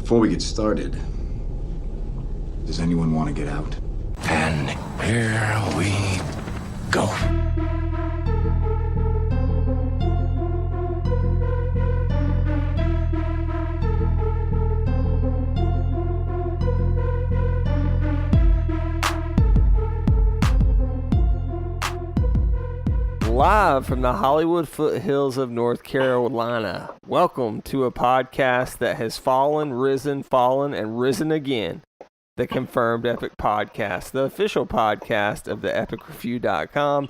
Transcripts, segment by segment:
Before we get started, does anyone want to get out? And here we go. Live from the Hollywood foothills of North Carolina, welcome to a podcast that has fallen, and risen again. The Confirmed Epic Podcast, the official podcast of the epicreview.com,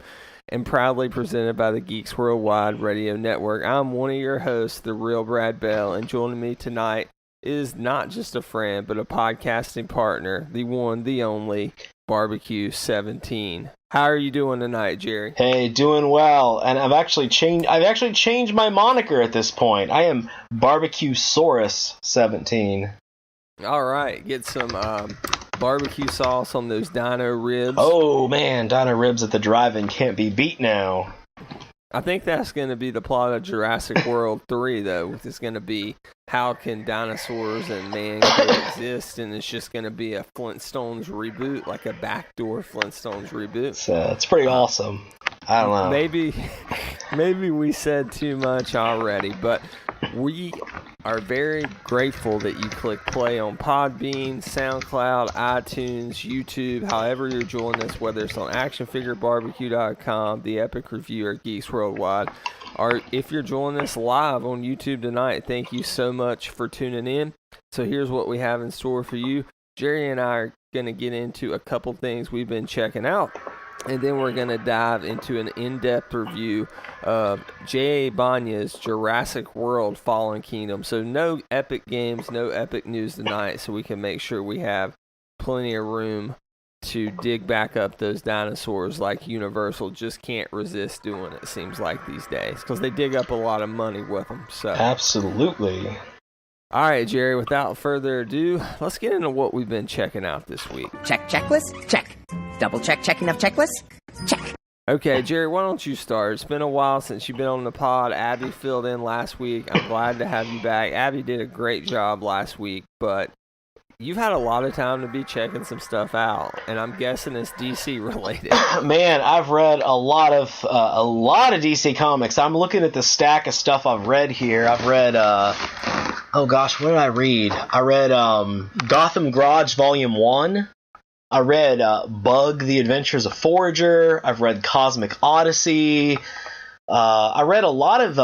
and proudly presented by the Geeks Worldwide Radio Network. I'm one of your hosts, the real Brad Bell, and joining me tonight is not just a friend, but a podcasting partner, the one, the only, Barbecue 17. How are you doing tonight, Jerry? Hey, doing well, and I've actually changed my moniker at this point. I am Barbecue Saurus 17. All right, get some barbecue sauce on those dino ribs. Oh man, dino ribs at the drive-in can't be beat now. I think that's going to be the plot of Jurassic World 3, though. It's going to be how can dinosaurs and man coexist, and it's just going to be a Flintstones reboot, like a backdoor Flintstones reboot. It's pretty awesome. I don't know. Maybe we said too much already, but we are very grateful that you click play on Podbean, SoundCloud, iTunes, YouTube, however you're joining us, whether it's on actionfigurebarbecue.com, The Epic Review, or Geeks Worldwide, or if you're joining us live on YouTube tonight, thank you so much for tuning in. So here's what we have in store for you. Jerry and I are going to get into a couple things we've been checking out. And then we're going to dive into an in-depth review of J.A. Banya's Jurassic World Fallen Kingdom. So no epic games, no epic news tonight, so we can make sure we have plenty of room to dig back up those dinosaurs like Universal just can't resist doing, it seems like these days, because they dig up a lot of money with them. So Absolutely. All right, Jerry, without further ado, let's get into what we've been checking out this week. Check checklist? Check. Double check enough checklist? Check. Okay, Jerry, why don't you start? It's been a while since you've been on the pod. Abby filled in last week. I'm glad to have you back. Abby did a great job last week, but you've had a lot of time to be checking some stuff out, and I'm guessing it's DC related. Man, I've read a lot of DC comics. I'm looking at the stack of stuff I've read here. I've read what did I read? I read Gotham Garage Volume 1. I read Bug, The Adventures of Forager. I've read Cosmic Odyssey. I read a lot of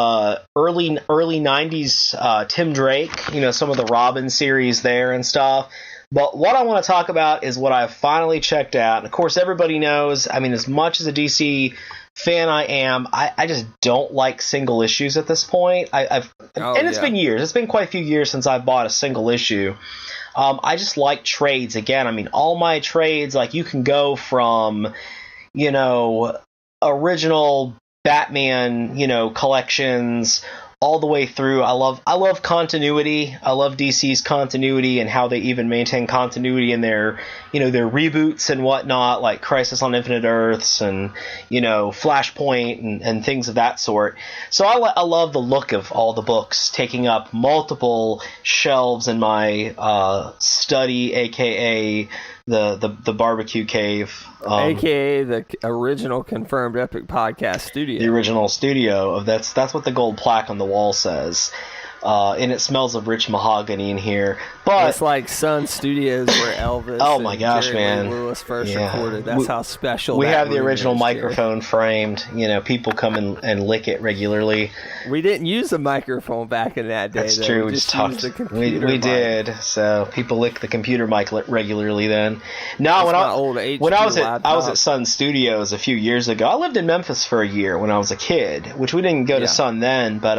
early 90s Tim Drake, some of the Robin series there and stuff. But what I want to talk about is what I've finally checked out. And of course, everybody knows, as much as a DC fan I am, I just don't like single issues at this point. It's been years. It's been quite a few years since I've bought a single issue. I just like trades. Again, all my trades, like you can go from, original Batman, collections all the way through. I love continuity. I love DC's continuity and how they even maintain continuity in their, their reboots and whatnot, like Crisis on Infinite Earths and, Flashpoint and things of that sort. So I love the look of all the books taking up multiple shelves in my study, aka the barbecue cave, aka the original Confirmed Epic Podcast studio. The original studio that's what the gold plaque on the wall says. And it smells of rich mahogany in here. But it's like Sun Studios where Elvis my gosh, Jerry man. Lee Lewis first recorded. That's how special we that have the room original is, microphone framed. People come and lick it regularly. We didn't use a microphone back in that day. That's though. true. We just used the talked. computer We mic. did. So people lick the computer mic regularly then. No, That's when I was laptop. at Sun Studios a few years ago. I lived in Memphis for a year when I was a kid, which we didn't go to Sun then, but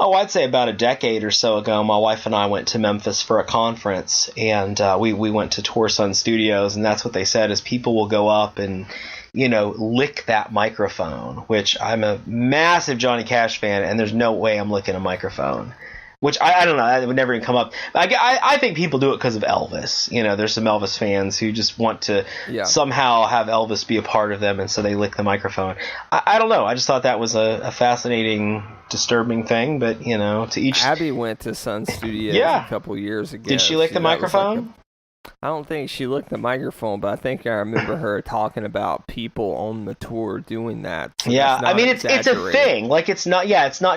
I'd say about a decade or so ago, my wife and I went to Memphis for a conference, and we went to tour Sun Studios, and that's what they said is people will go up and, lick that microphone, which I'm a massive Johnny Cash fan, and there's no way I'm licking a microphone. Which I don't know, that would never even come up. I think people do it because of Elvis. You know, there's some Elvis fans who just want to somehow have Elvis be a part of them, and so they lick the microphone. I don't know. I just thought that was a fascinating, disturbing thing, but, you know, to each... Abby went to Sun Studios a couple years ago. Did she lick the microphone? I don't think she licked the microphone, but I think I remember her talking about people on the tour doing that. So I mean, it's a thing. Like, it's not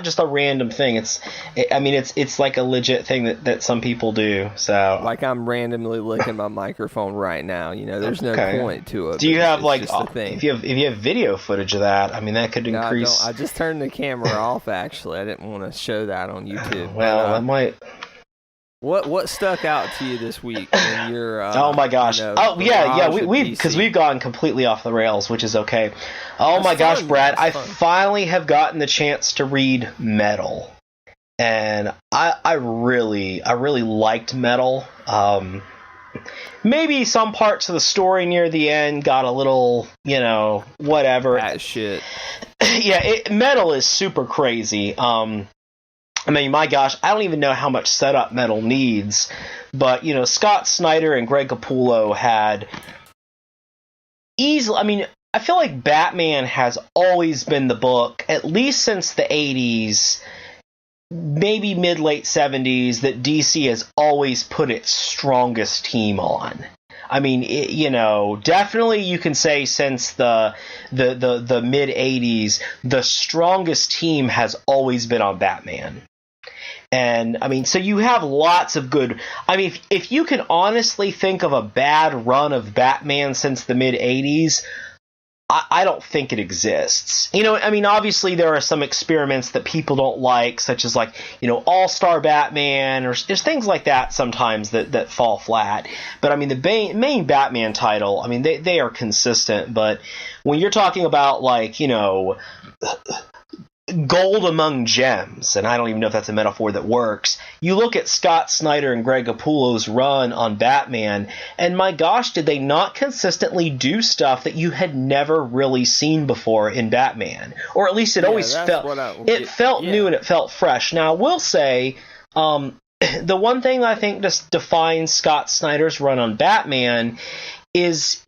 just a random thing. It's like a legit thing that some people do. So, like, I'm randomly licking my microphone right now. You know, there's no point to it. Do you have if you have video footage of that? I mean, that could increase. I just turned the camera off. Actually, I didn't want to show that on YouTube. Well, I might. What stuck out to you this week in your oh my gosh. We've gone completely off the rails, which is okay. Oh my gosh, Brad, I finally have gotten the chance to read Metal. And I really liked Metal. Maybe some parts of the story near the end got a little, you know, whatever. That shit. Yeah, Metal is super crazy. I mean, my gosh, I don't even know how much setup Metal needs, but, you know, Scott Snyder and Greg Capullo had easily... I mean, I feel like Batman has always been the book, at least since the 80s, maybe mid-late 70s, that DC has always put its strongest team on. I mean, you know, definitely you can say since the mid-80s, the strongest team has always been on Batman. And, I mean, so you have lots of good... I mean, if you can honestly think of a bad run of Batman since the mid-80s, I don't think it exists. You know, I mean, obviously there are some experiments that people don't like, such as, like, you know, All-Star Batman, or there's things like that sometimes that fall flat. But, I mean, the main Batman title, I mean, they are consistent, but when you're talking about, like, you know... gold among gems, and I don't even know if that's a metaphor that works. You look at Scott Snyder and Greg Capullo's run on Batman, and my gosh, did they not consistently do stuff that you had never really seen before in Batman? Or at least it always felt new and it felt fresh. Now, I will say, the one thing I think just defines Scott Snyder's run on Batman is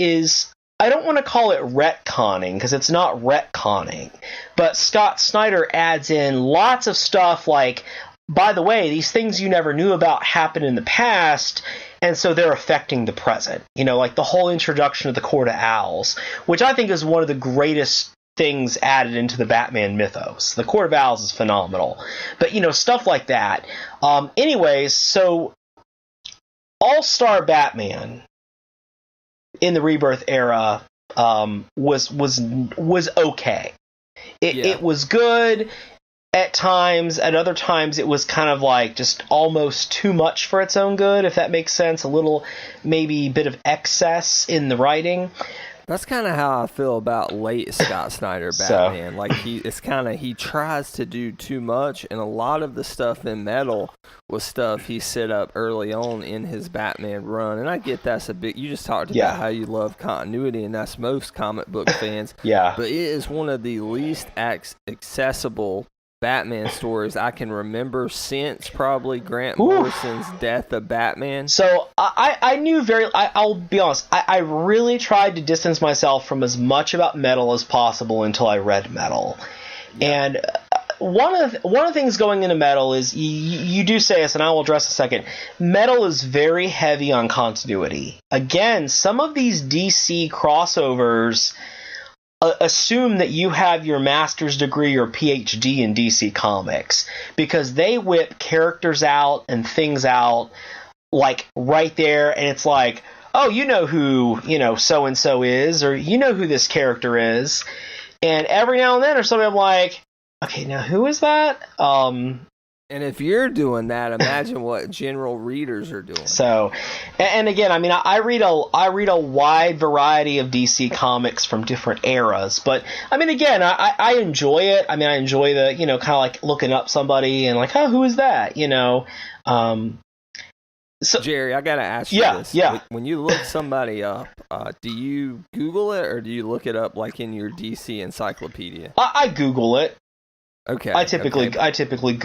I don't want to call it retconning, because it's not retconning, but Scott Snyder adds in lots of stuff like, by the way, these things you never knew about happened in the past, and so they're affecting the present. You know, like the whole introduction of the Court of Owls, which I think is one of the greatest things added into the Batman mythos. The Court of Owls is phenomenal. But, you know, stuff like that. Anyways, so All-Star Batman in the Rebirth era was okay. It was good at times. At other times, it was kind of like just almost too much for its own good, if that makes sense. A little, maybe bit of excess in the writing. That's kind of how I feel about late Scott Snyder Batman. Like he tries to do too much, and a lot of the stuff in Metal was stuff he set up early on in his Batman run. And I get that's a bit. You just talked about how you love continuity, and that's most comic book fans. But it is one of the least accessible Batman stories I can remember since probably Grant Morrison's Death of Batman. So I knew I'll be honest, I really tried to distance myself from as much about Metal as possible until I read Metal. And one of the things going into Metal is, you do say this, and I will address in a second, Metal is very heavy on continuity. Again, some of these DC crossovers assume that you have your master's degree or PhD in DC Comics, because they whip characters out and things out like right there, and it's like, oh, you know who, you know, so-and-so is, or you know who this character is, and every now and then there's something I'm like, okay, now who is that? And if you're doing that, imagine what general readers are doing. So, and again, I mean, I read a wide variety of DC comics from different eras, but I mean, again, I enjoy it. I mean, I enjoy the, you know, kind of like looking up somebody and like, oh, who is that? You know. So, Jerry, I gotta ask you this. Yeah. When you look somebody up, do you Google it or do you look it up like in your DC encyclopedia? I Google it. Okay. I typically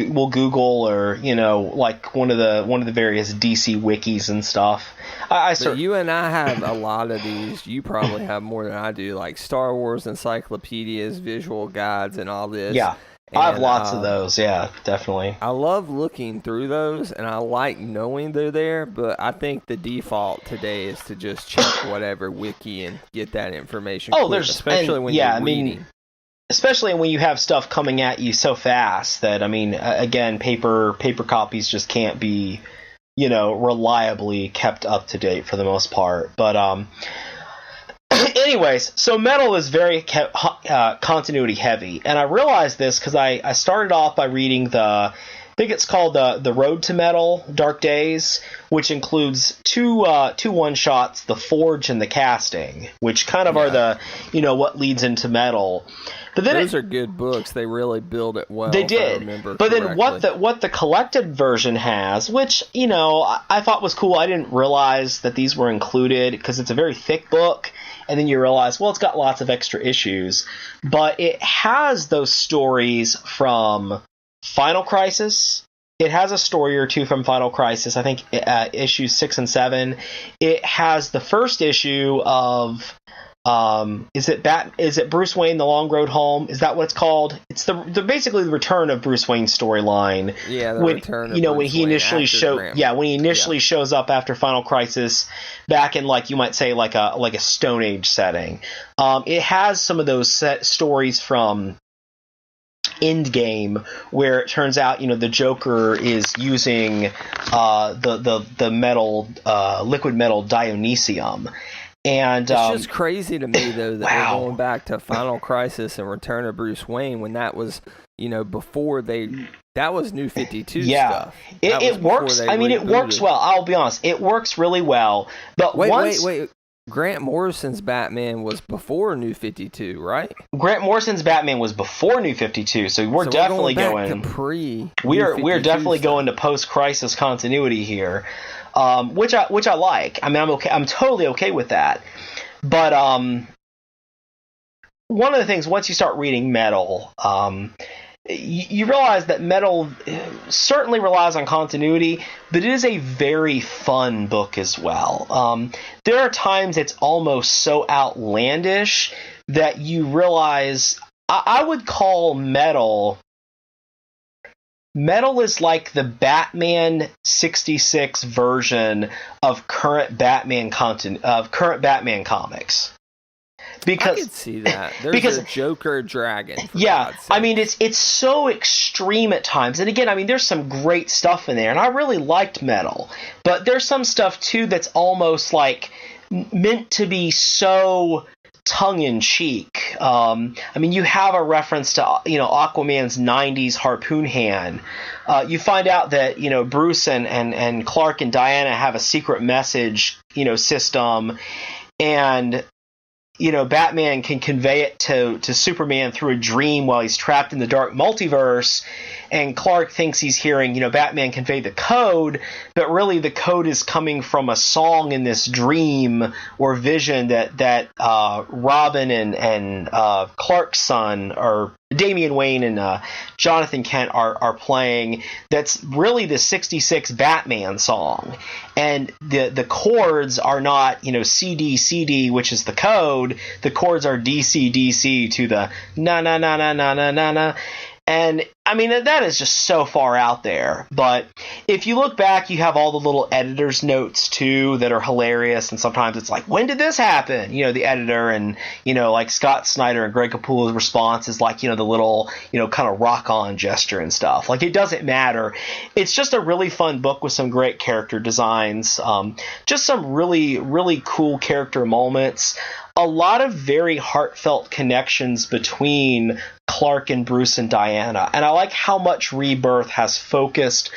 will Google or like one of the various DC wikis and stuff. But you and I have a lot of these. You probably have more than I do, like Star Wars encyclopedias, visual guides, and all this. Yeah, I have lots of those. Yeah, definitely. I love looking through those, and I like knowing they're there. But I think the default today is to just check whatever wiki and get that information. Oh, quick, especially when you're reading. Especially when you have stuff coming at you so fast that, again, paper copies just can't be, reliably kept up to date for the most part. But, anyways, so Metal is very continuity heavy. And I realized this because I started off by reading I think it's called the Road to Metal, Dark Days, which includes two one-shots, The Forge and The Casting, which kind of are the, what leads into Metal. But then those are good books. They really build it well. They did. But then what the collected version has, which, I thought was cool. I didn't realize that these were included because it's a very thick book. And then you realize, well, it's got lots of extra issues. But it has those stories from Final Crisis. It has a story or two from Final Crisis. I think issues 6 and 7. It has the first issue of... Is it Bruce Wayne: The Long Road Home? Is that what it's called? It's basically the return of Bruce Wayne's storyline. Yeah, return of when he initially shows up after Final Crisis, back in you might say like a Stone Age setting. It has some of those stories from Endgame, where it turns out the Joker is using the metal liquid metal Dionysium. And it's just crazy to me, though, that we're going back to Final Crisis and Return of Bruce Wayne when that was, before that was New 52 stuff. It works. It works well. I'll be honest. It works really well. But wait. Grant Morrison's Batman was before New 52, right? Grant Morrison's Batman was before New 52, so we're definitely going we're definitely going to post-crisis continuity here. Which I like. I'm okay. I'm totally okay with that. But one of the things, once you start reading Metal, you realize that Metal certainly relies on continuity, but it is a very fun book as well. There are times it's almost so outlandish that you realize I would call Metal is like the Batman 66 version of current Batman comics. Because I could see that. There's a Joker dragon. It's so extreme at times. And again, there's some great stuff in there, and I really liked Metal. But there's some stuff too that's almost like meant to be so tongue-in-cheek. You have a reference to Aquaman's 90s harpoon hand. You find out that Bruce and Clark and Diana have a secret message system, and Batman can convey it to Superman through a dream while he's trapped in the dark multiverse, and Clark thinks he's hearing Batman convey the code, but really the code is coming from a song in this dream or vision that Robin and Clark's son, or Damian Wayne and Jonathan Kent are playing. That's really the 66 Batman song, and the chords are not CD CD, which is the code. The chords are DC DC to the na na na na na na na na. And that is just so far out there. But if you look back, you have all the little editor's notes too that are hilarious. And sometimes it's like, when did this happen? The editor, and like Scott Snyder and Greg Capullo's response is like, the little, kind of rock on gesture and stuff. Like, it doesn't matter. It's just a really fun book with some great character designs. Just some really, really cool character moments. A lot of very heartfelt connections between Clark and Bruce and Diana. And I like how much Rebirth has focused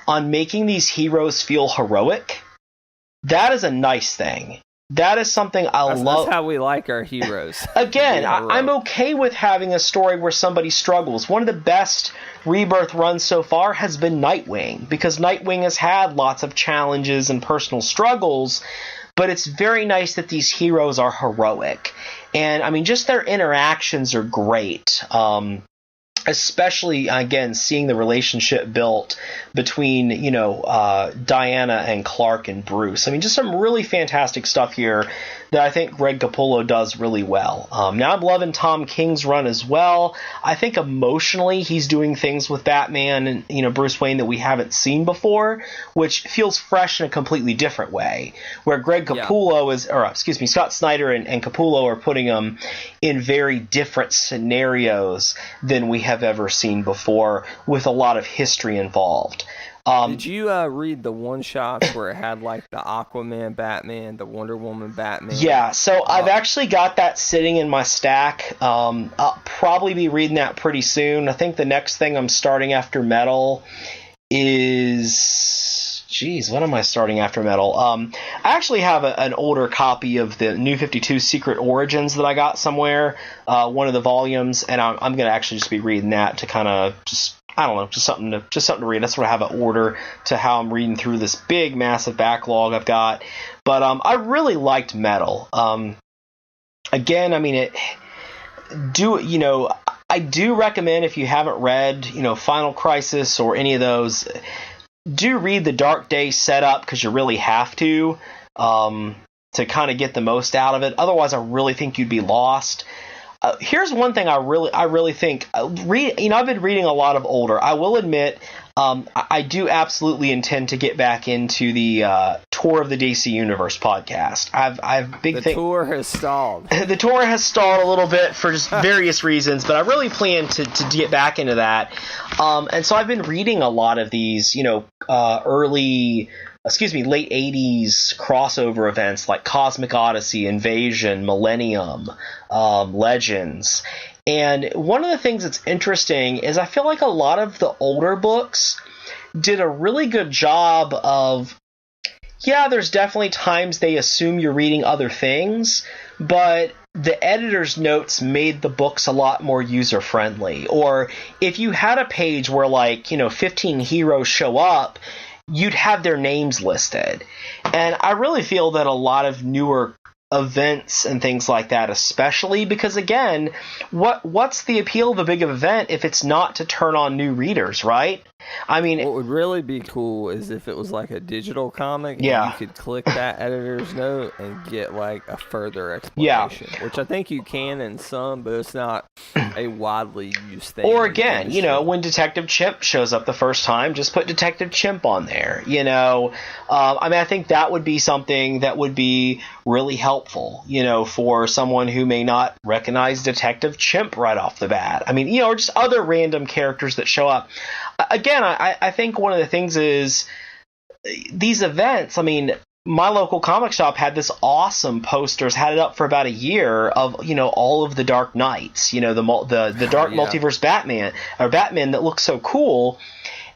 on making these heroes feel heroic. That is a nice thing. That is something I love. That's how we like our heroes. Again, I'm okay with having a story where somebody struggles. One of the best Rebirth runs so far has been Nightwing, because Nightwing has had lots of challenges and personal struggles. But it's very nice that these heroes are heroic. And, just their interactions are great. especially, again, seeing the relationship built between, Diana and Clark and Bruce. I mean, just some really fantastic stuff here that I think Greg Capullo does really well. Now I'm loving Tom King's run as well. I think emotionally he's doing things with Batman and, Bruce Wayne that we haven't seen before, which feels fresh in a completely different way. Where Greg Capullo Scott Snyder and Capullo are putting him in very different scenarios than we have ever seen before, with a lot of history involved. Did you read the one-shots where it had, like, the Aquaman Batman, the Wonder Woman Batman? Yeah, so I've actually got that sitting in my stack. I'll probably be reading that pretty soon. I think the next thing I'm starting after Metal is... Geez, what am I starting after Metal? I actually have an older copy of the New 52 Secret Origins that I got somewhere, one of the volumes, and I'm going to actually just be reading that to kind of just... I don't know, just something to read. That's what I have an order to how I'm reading through this big, massive backlog I've got. But I really liked Metal. Again, I mean, I do recommend, if you haven't read, Final Crisis or any of those, do read the Dark Day setup, because you really have to kind of get the most out of it. Otherwise, I really think you'd be lost. Here's one thing I really think. I've been reading a lot of older. I will admit, I do absolutely intend to get back into the Tour of the DC Universe podcast. The tour has stalled. The tour has stalled a little bit for just various reasons, but I really plan to get back into that. And so I've been reading a lot of these, late 80s crossover events like Cosmic Odyssey, Invasion, Millennium, Legends. And one of the things that's interesting is I feel like a lot of the older books did a really good job of, there's definitely times they assume you're reading other things, but the editor's notes made the books a lot more user-friendly. Or if you had a page where 15 heroes show up, you'd have their names listed. And I really feel that a lot of newer events and things like that, especially because, again, what's the appeal of a big event if it's not to turn on new readers, right? I mean, what would really be cool is if it was like a digital comic, and you could click that editor's note and get like a further explanation, which I think you can in some, but it's not a widely used thing. Or again, when Detective Chimp shows up the first time, just put Detective Chimp on there. I think that would be something that would be really helpful, for someone who may not recognize Detective Chimp right off the bat. I mean, or just other random characters that show up. Again, I think one of the things is these events. I mean, my local comic shop had this awesome posters, had it up for about a year, of all of the Dark Knights, the Dark Multiverse Batman that looks so cool.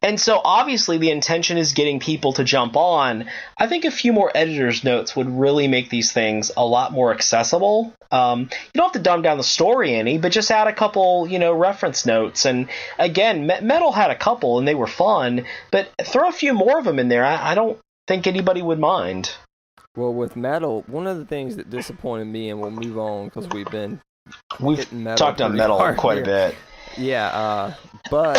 And so obviously the intention is getting people to jump on. I think a few more editor's notes would really make these things a lot more accessible. You don't have to dumb down the story any, but just add a couple, reference notes. And again, Metal had a couple and they were fun, but throw a few more of them in there. I don't think anybody would mind. Well, with Metal, one of the things that disappointed me, and we'll move on because we've talked about Metal quite a bit. Yeah, but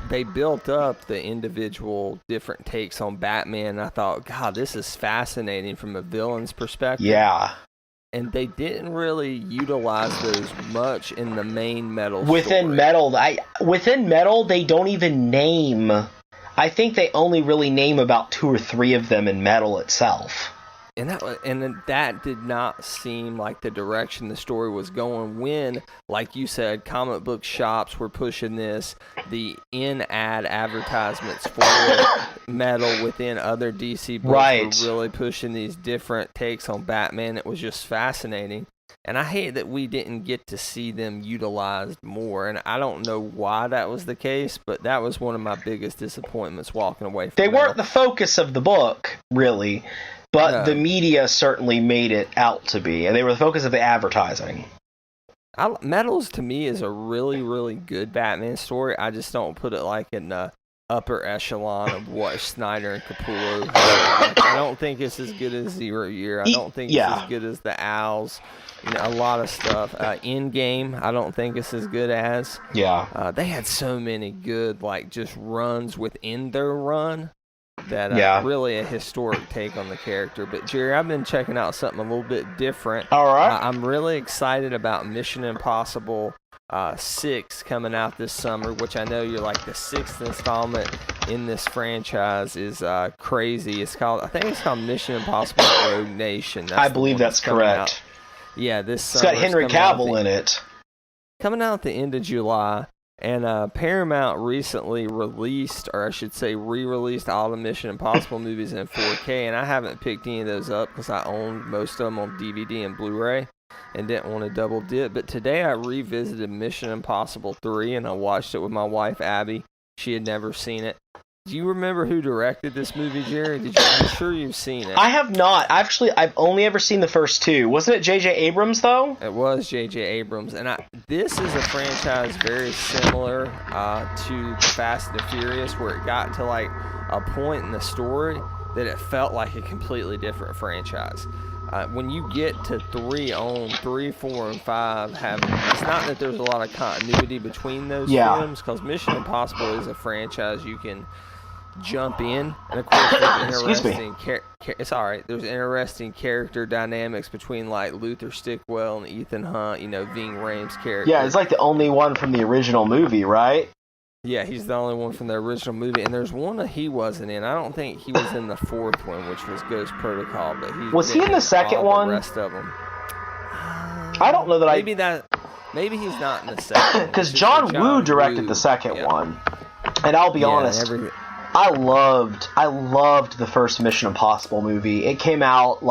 they built up the individual different takes on Batman, and I thought, God, this is fascinating from a villain's perspective. Yeah. And they didn't really utilize those much in the main Metal Within story. Within Metal, they don't even name... I think they only really name about 2 or 3 of them in Metal itself. And that did not seem like the direction the story was going when, like you said, comic book shops were pushing this, the in-ad advertisements for Metal within other DC books were really pushing these different takes on Batman. It was just fascinating. And I hate that we didn't get to see them utilized more. And I don't know why that was the case, but that was one of my biggest disappointments walking away from They Metal. weren't the focus of the book, really. But the media certainly made it out to be, and they were the focus of the advertising. Metals, to me, is a really, really good Batman story. I just don't put it like in the upper echelon of what Snyder and Capullo have. I don't think it's as good as 0 Year. I don't think it's as good as the Owls. A lot of stuff. Endgame, I don't think it's as good as. Yeah. They had so many good, just runs within their run that really a historic take on the character. But, Jerry, I've been checking out something a little bit different. All right. I'm really excited about Mission Impossible 6 coming out this summer, which I know you're the 6th installment in this franchise is crazy. I think it's called Mission Impossible Rogue Nation. I believe that's correct. Yeah, this summer. It's got Henry Cavill in it. Coming out at the end of July. And Paramount recently released, or I should say re-released, all the Mission Impossible movies in 4K, and I haven't picked any of those up because I own most of them on DVD and Blu-ray and didn't want to double dip. But today I revisited Mission Impossible 3, and I watched it with my wife, Abby. She had never seen it. Do you remember who directed this movie, Jerry? I'm sure you've seen it. I have not. Actually, I've only ever seen the first 2. Wasn't it J.J. Abrams, though? It was J.J. Abrams. And this is a franchise very similar to Fast and Furious, where it got to a point in the story that it felt like a completely different franchise. When you get to 3, 4, and 5 it's not that there's a lot of continuity between those films, because Mission Impossible is a franchise you can jump in, and of course it's all right. There's interesting character dynamics between Luther Stickwell and Ethan Hunt. Ving Rhames' character. Yeah, it's the only one from the original movie, right? Yeah, he's the only one from the original movie, and there's one that he wasn't in. I don't think he was in the 4th one, which was Ghost Protocol, but was he in the second one? The rest of them. I don't know that Maybe he's not in the second one. Because John Woo directed the second one, and I'll be honest. I loved the first Mission Impossible movie. It came out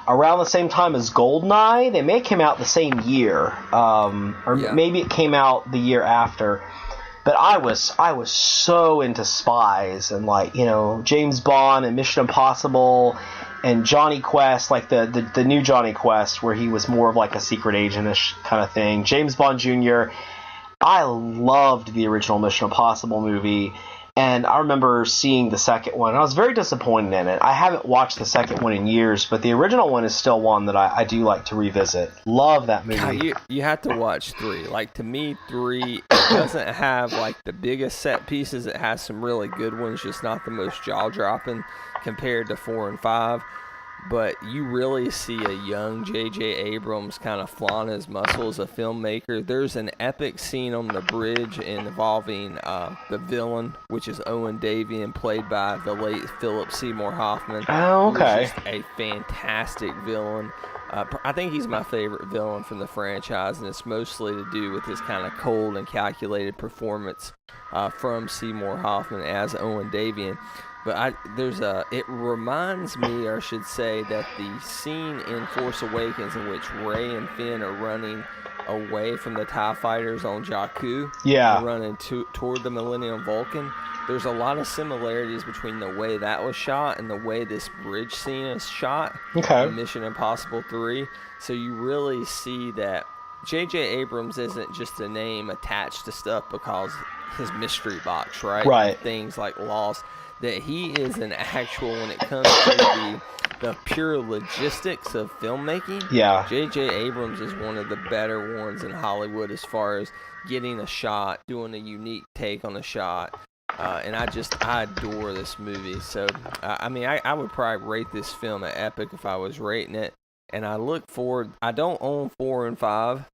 around the same time as GoldenEye. They may have came out the same year, maybe it came out the year after. But I was so into spies and James Bond and Mission Impossible and Johnny Quest, the new Johnny Quest, where he was more of a secret agent-ish kind of thing. James Bond Jr. I loved the original Mission Impossible movie. And I remember seeing the second one, and I was very disappointed in it. I haven't watched the second one in years, but the original one is still one that I do like to revisit. Love that movie. You have to watch 3. To me, 3 doesn't have, the biggest set pieces. It has some really good ones, just not the most jaw-dropping compared to 4 and 5. But you really see a young J.J. Abrams kind of flaunt his muscle as a filmmaker. There's an epic scene on the bridge involving the villain, which is Owen Davian, played by the late Philip Seymour Hoffman. Oh, okay. Who's just a fantastic villain. I think he's my favorite villain from the franchise, and it's mostly to do with his kind of cold and calculated performance from Seymour Hoffman as Owen Davian. But it reminds me, or I should say, that the scene in Force Awakens in which Rey and Finn are running away from the TIE fighters on Jakku, running toward the Millennium Falcon, there's a lot of similarities between the way that was shot and the way this bridge scene is shot in Mission Impossible 3. So you really see that J.J. Abrams isn't just a name attached to stuff because his mystery box, right? Right. Things like Lost. That he is an actual, when it comes to the pure logistics of filmmaking, J.J. Abrams is one of the better ones in Hollywood as far as getting a shot, doing a unique take on a shot. And I adore this movie. So, I would probably rate this film an epic if I was rating it. And I look forward, I don't own 4 and 5.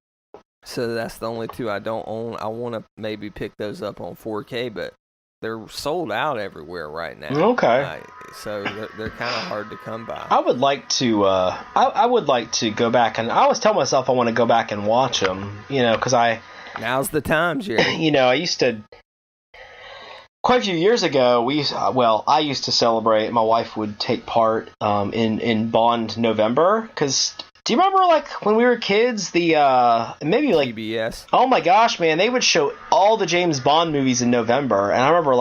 So that's the only 2 I don't own. I want to maybe pick those up on 4K, but they're sold out everywhere right now. Okay. So they're kind of hard to come by. I would like to. I would like to go back, and I always tell myself I want to go back and watch them. Because now's the time, Jerry. I used to. Quite a few years ago, I used to celebrate. My wife would take part in Bond November, because. Do you remember, when we were kids, maybe PBS? Oh my gosh, man, they would show all the James Bond movies in November, and I remember,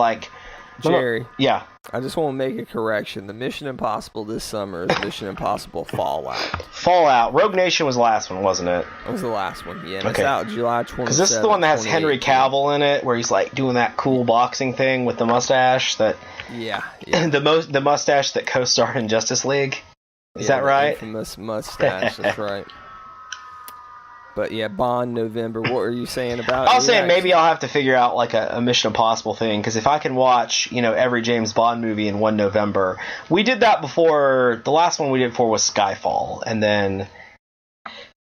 Jerry. Yeah. I just want to make a correction. The Mission Impossible this summer is Mission Impossible Fallout. Fallout. Rogue Nation was the last one, wasn't it? That was the last one, yeah. And Okay. It's out July 27th. Because this is the one that has Henry Cavill in it, where he's like doing that cool boxing thing with the mustache. Yeah. The mustache that co-starred in Justice League. Is that right? Infamous mustache. That's right. But yeah, Bond November. What were you saying about? I was saying maybe I'll have to figure out like a Mission Impossible thing, because if I can watch every James Bond movie in one November, we did that before. The last one we did before was Skyfall, and then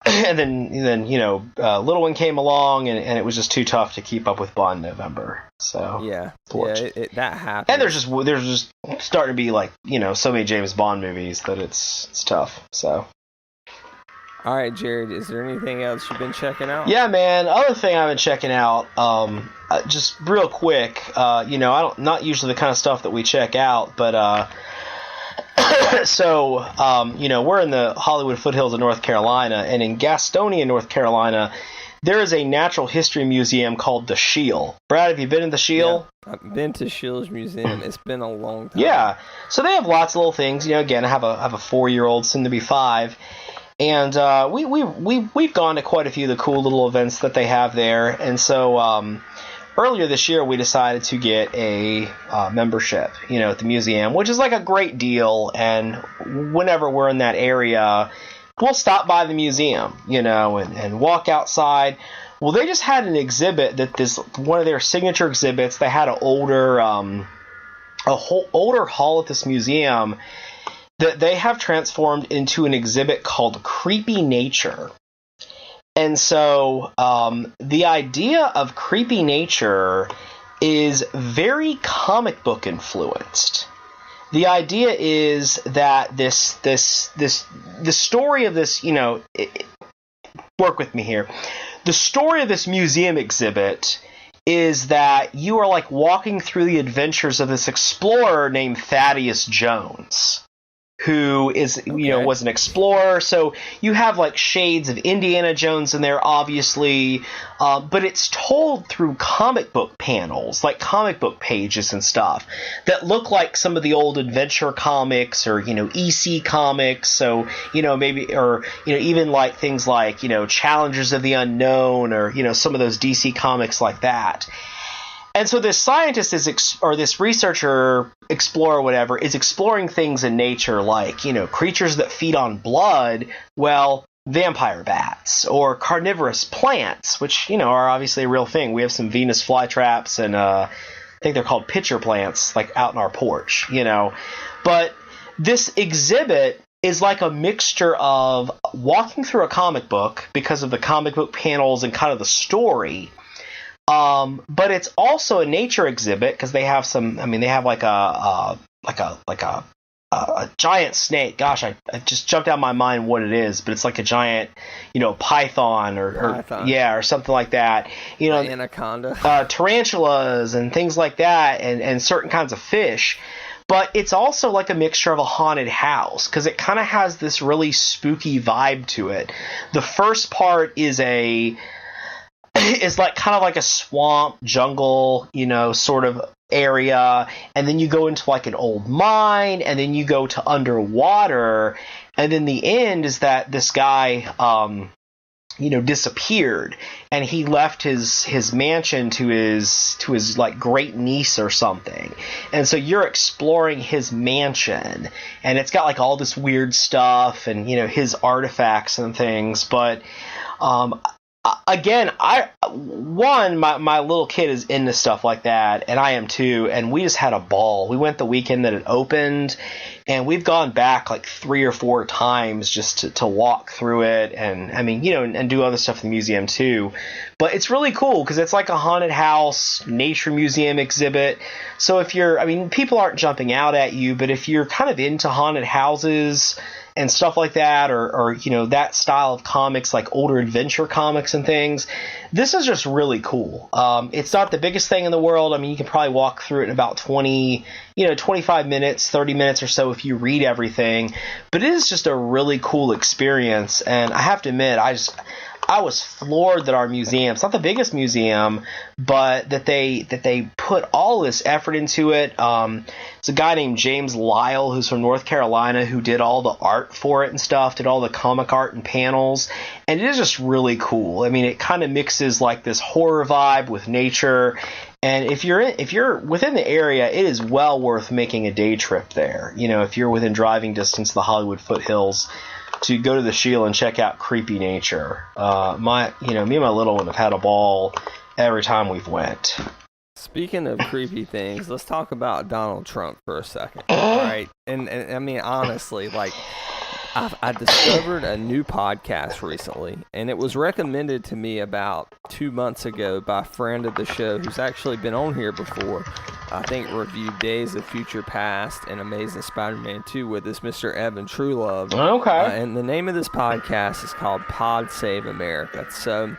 Little One came along, and it was just too tough to keep up with Bond November. So that happened. And there's just starting to be like so many James Bond movies that it's tough. So. All right, Jared, is there anything else you've been checking out? Yeah, man. Other thing I've been checking out, just real quick, not usually the kind of stuff that we check out, but we're in the Hollywood foothills of North Carolina, and in Gastonia, North Carolina, there is a natural history museum called the Shield. Brad, have you been to the Shield? Yeah, I've been to Shield's museum. It's been a long time. Yeah. So they have lots of little things. Again, I have a 4-year-old, soon to be 5. And we've gone to quite a few of the cool little events that they have there. And so earlier this year, we decided to get a membership, at the museum, which is like a great deal. And whenever we're in that area, we'll stop by the museum, and walk outside. Well, they just had an exhibit one of their signature exhibits. They had an older hall at this museum that they have transformed into an exhibit called Creepy Nature. And so the idea of Creepy Nature is very comic book influenced. The idea is that the story of this, work with me here. The story of this museum exhibit is that you are like walking through the adventures of this explorer named Thaddeus Jones, who is, was an explorer. So you have like shades of Indiana Jones in there, obviously, but it's told through comic book panels, like comic book pages and stuff that look like some of the old adventure comics or, EC comics. So, maybe, or, even like things like, Challengers of the Unknown or, some of those DC comics like that. And so this scientist or this researcher, explorer, whatever, is exploring things in nature like, creatures that feed on blood, vampire bats, or carnivorous plants, which, are obviously a real thing. We have some Venus flytraps and I think they're called pitcher plants, like out in our porch, But this exhibit is like a mixture of walking through a comic book because of the comic book panels and kind of the story. But it's also a nature exhibit because they have they have like a giant snake. Gosh, I just jumped out of my mind what it is, but it's like a giant, python or something like that. Anaconda, tarantulas and things like that, and certain kinds of fish. But it's also like a mixture of a haunted house because it kind of has this really spooky vibe to it. The first part is like kind of like a swamp jungle, sort of area, and then you go into like an old mine, and then you go to underwater, and then the end is that this guy disappeared, and he left his mansion to his like great niece or something, and so you're exploring his mansion, and it's got like all this weird stuff and his artifacts and things, but again, my little kid is into stuff like that, and I am too, and we just had a ball. We went the weekend that it opened, and we've gone back like 3 or 4 times just to walk through it, and and do other stuff in the museum too. But it's really cool because it's like a haunted house, nature museum exhibit. So if people aren't jumping out at you, but if you're kind of into haunted houses and stuff like that, or that style of comics, like older adventure comics and things, this is just really cool. It's not the biggest thing in the world. You can probably walk through it in about 25 minutes, 30 minutes or so if you read everything. But it is just a really cool experience, and I have to admit, I was floored that our museum, it's not the biggest museum, but that they put all this effort into it. It's a guy named James Lyle, who's from North Carolina, who did all the art for it and stuff, did all the comic art and panels, and it is just really cool. I mean, it kind of mixes like this horror vibe with nature. And if you're within the area, it is well worth making a day trip there. You know, if you're within driving distance of the Hollywood foothills, to go to the Shield and check out creepy nature. Me and my little one have had a ball every time we've went. Speaking of creepy things, let's talk about Donald Trump for a second. All right, and I mean honestly, like I discovered a new podcast recently, and it was recommended to me about 2 months ago by a friend of the show who's actually been on here before. I think reviewed Days of Future Past and Amazing Spider-Man 2 with us, Mr. Evan Truelove. Okay. And the name of this podcast is called Pod Save America. So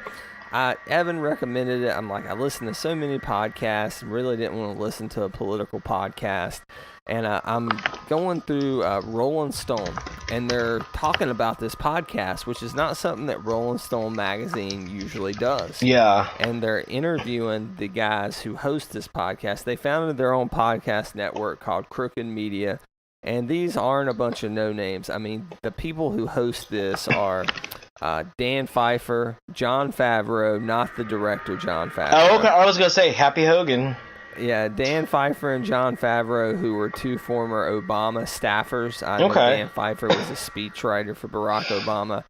Evan recommended it. I'm like, I listen to so many podcasts and really didn't want to listen to a political podcast. And I'm going through Rolling Stone, and they're talking about this podcast, which is not something that Rolling Stone magazine usually does. Yeah. And they're interviewing the guys who host this podcast. They founded their own podcast network called Crooked Media, and these aren't a bunch of no-names. I mean, the people who host this are Dan Pfeiffer, Jon Favreau, not the director Jon Favreau. Oh, okay. I was going to say Happy Hogan. Yeah, Dan Pfeiffer and Jon Favreau, who were two former Obama staffers. I know Okay. Dan Pfeiffer was a speechwriter for Barack Obama.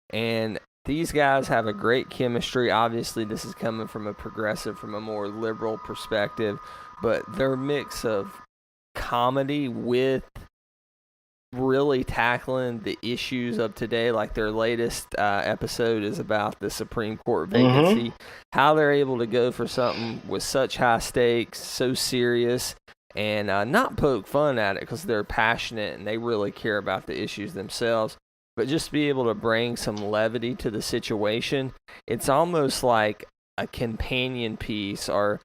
And these guys have a great chemistry. Obviously, this is coming from a progressive, from a more liberal perspective. But their mix of comedy with really tackling the issues of today, like their latest episode is about the Supreme Court vacancy, how they're able to go for something with such high stakes, so serious, and not poke fun at it because they're passionate and they really care about the issues themselves, but just be able to bring some levity to the situation. It's almost like a companion piece or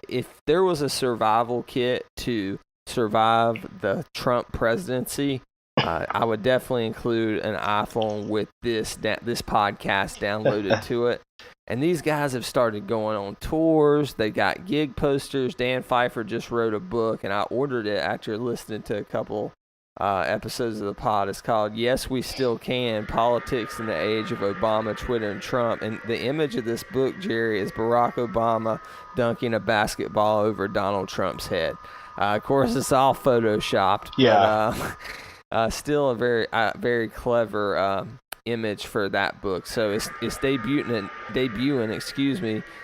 if there was a survival kit to survive the Trump presidency, I would definitely include an iPhone with this podcast downloaded to it. And these guys have started going on tours. They got gig posters. Dan Pfeiffer just wrote a book, and I ordered it after listening to a couple episodes of the pod. It's called Yes, We Still Can, Politics in the Age of Obama, Twitter, and Trump. And the image of this book, Jerry, is Barack Obama dunking a basketball over Donald Trump's head. Of course, it's all photoshopped. Yeah. But, still a very clever image for that book. So it's debuting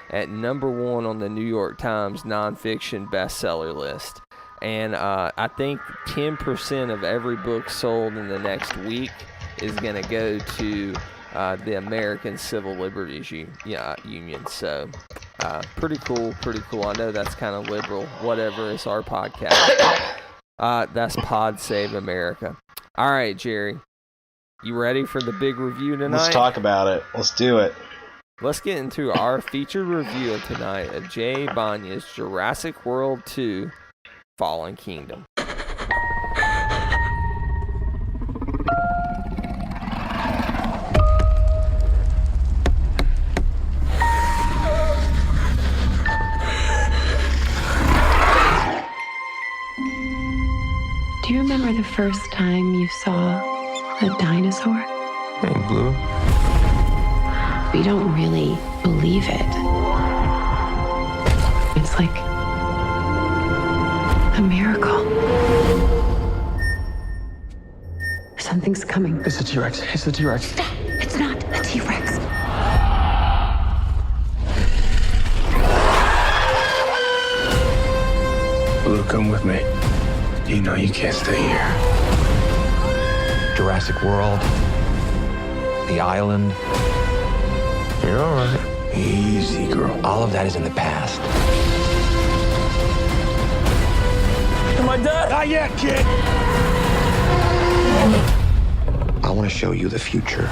at number 1 on the New York Times nonfiction bestseller list. And I think 10% of every book sold in the next week is going to go to the American Civil Liberties Union. So pretty cool. I know that's kind of liberal. Whatever, it's our podcast. That's Pod Save America. All right, Jerry. You ready for the big review tonight? Let's talk about it. Let's do it. Let's get into our featured review of tonight of J.A. Banya's Jurassic World 2 Fallen Kingdom. Do you remember the first time you saw a dinosaur? Hey, Blue. We don't really believe it. It's like a miracle. Something's coming. It's a T-Rex. It's a T-Rex. It's not a T-Rex. Blue, come with me. You know you can't stay here. Jurassic World, the island, You're all right. Easy, girl. all of that is in the past. Am I dead? Not yet, kid. I want to show you the future.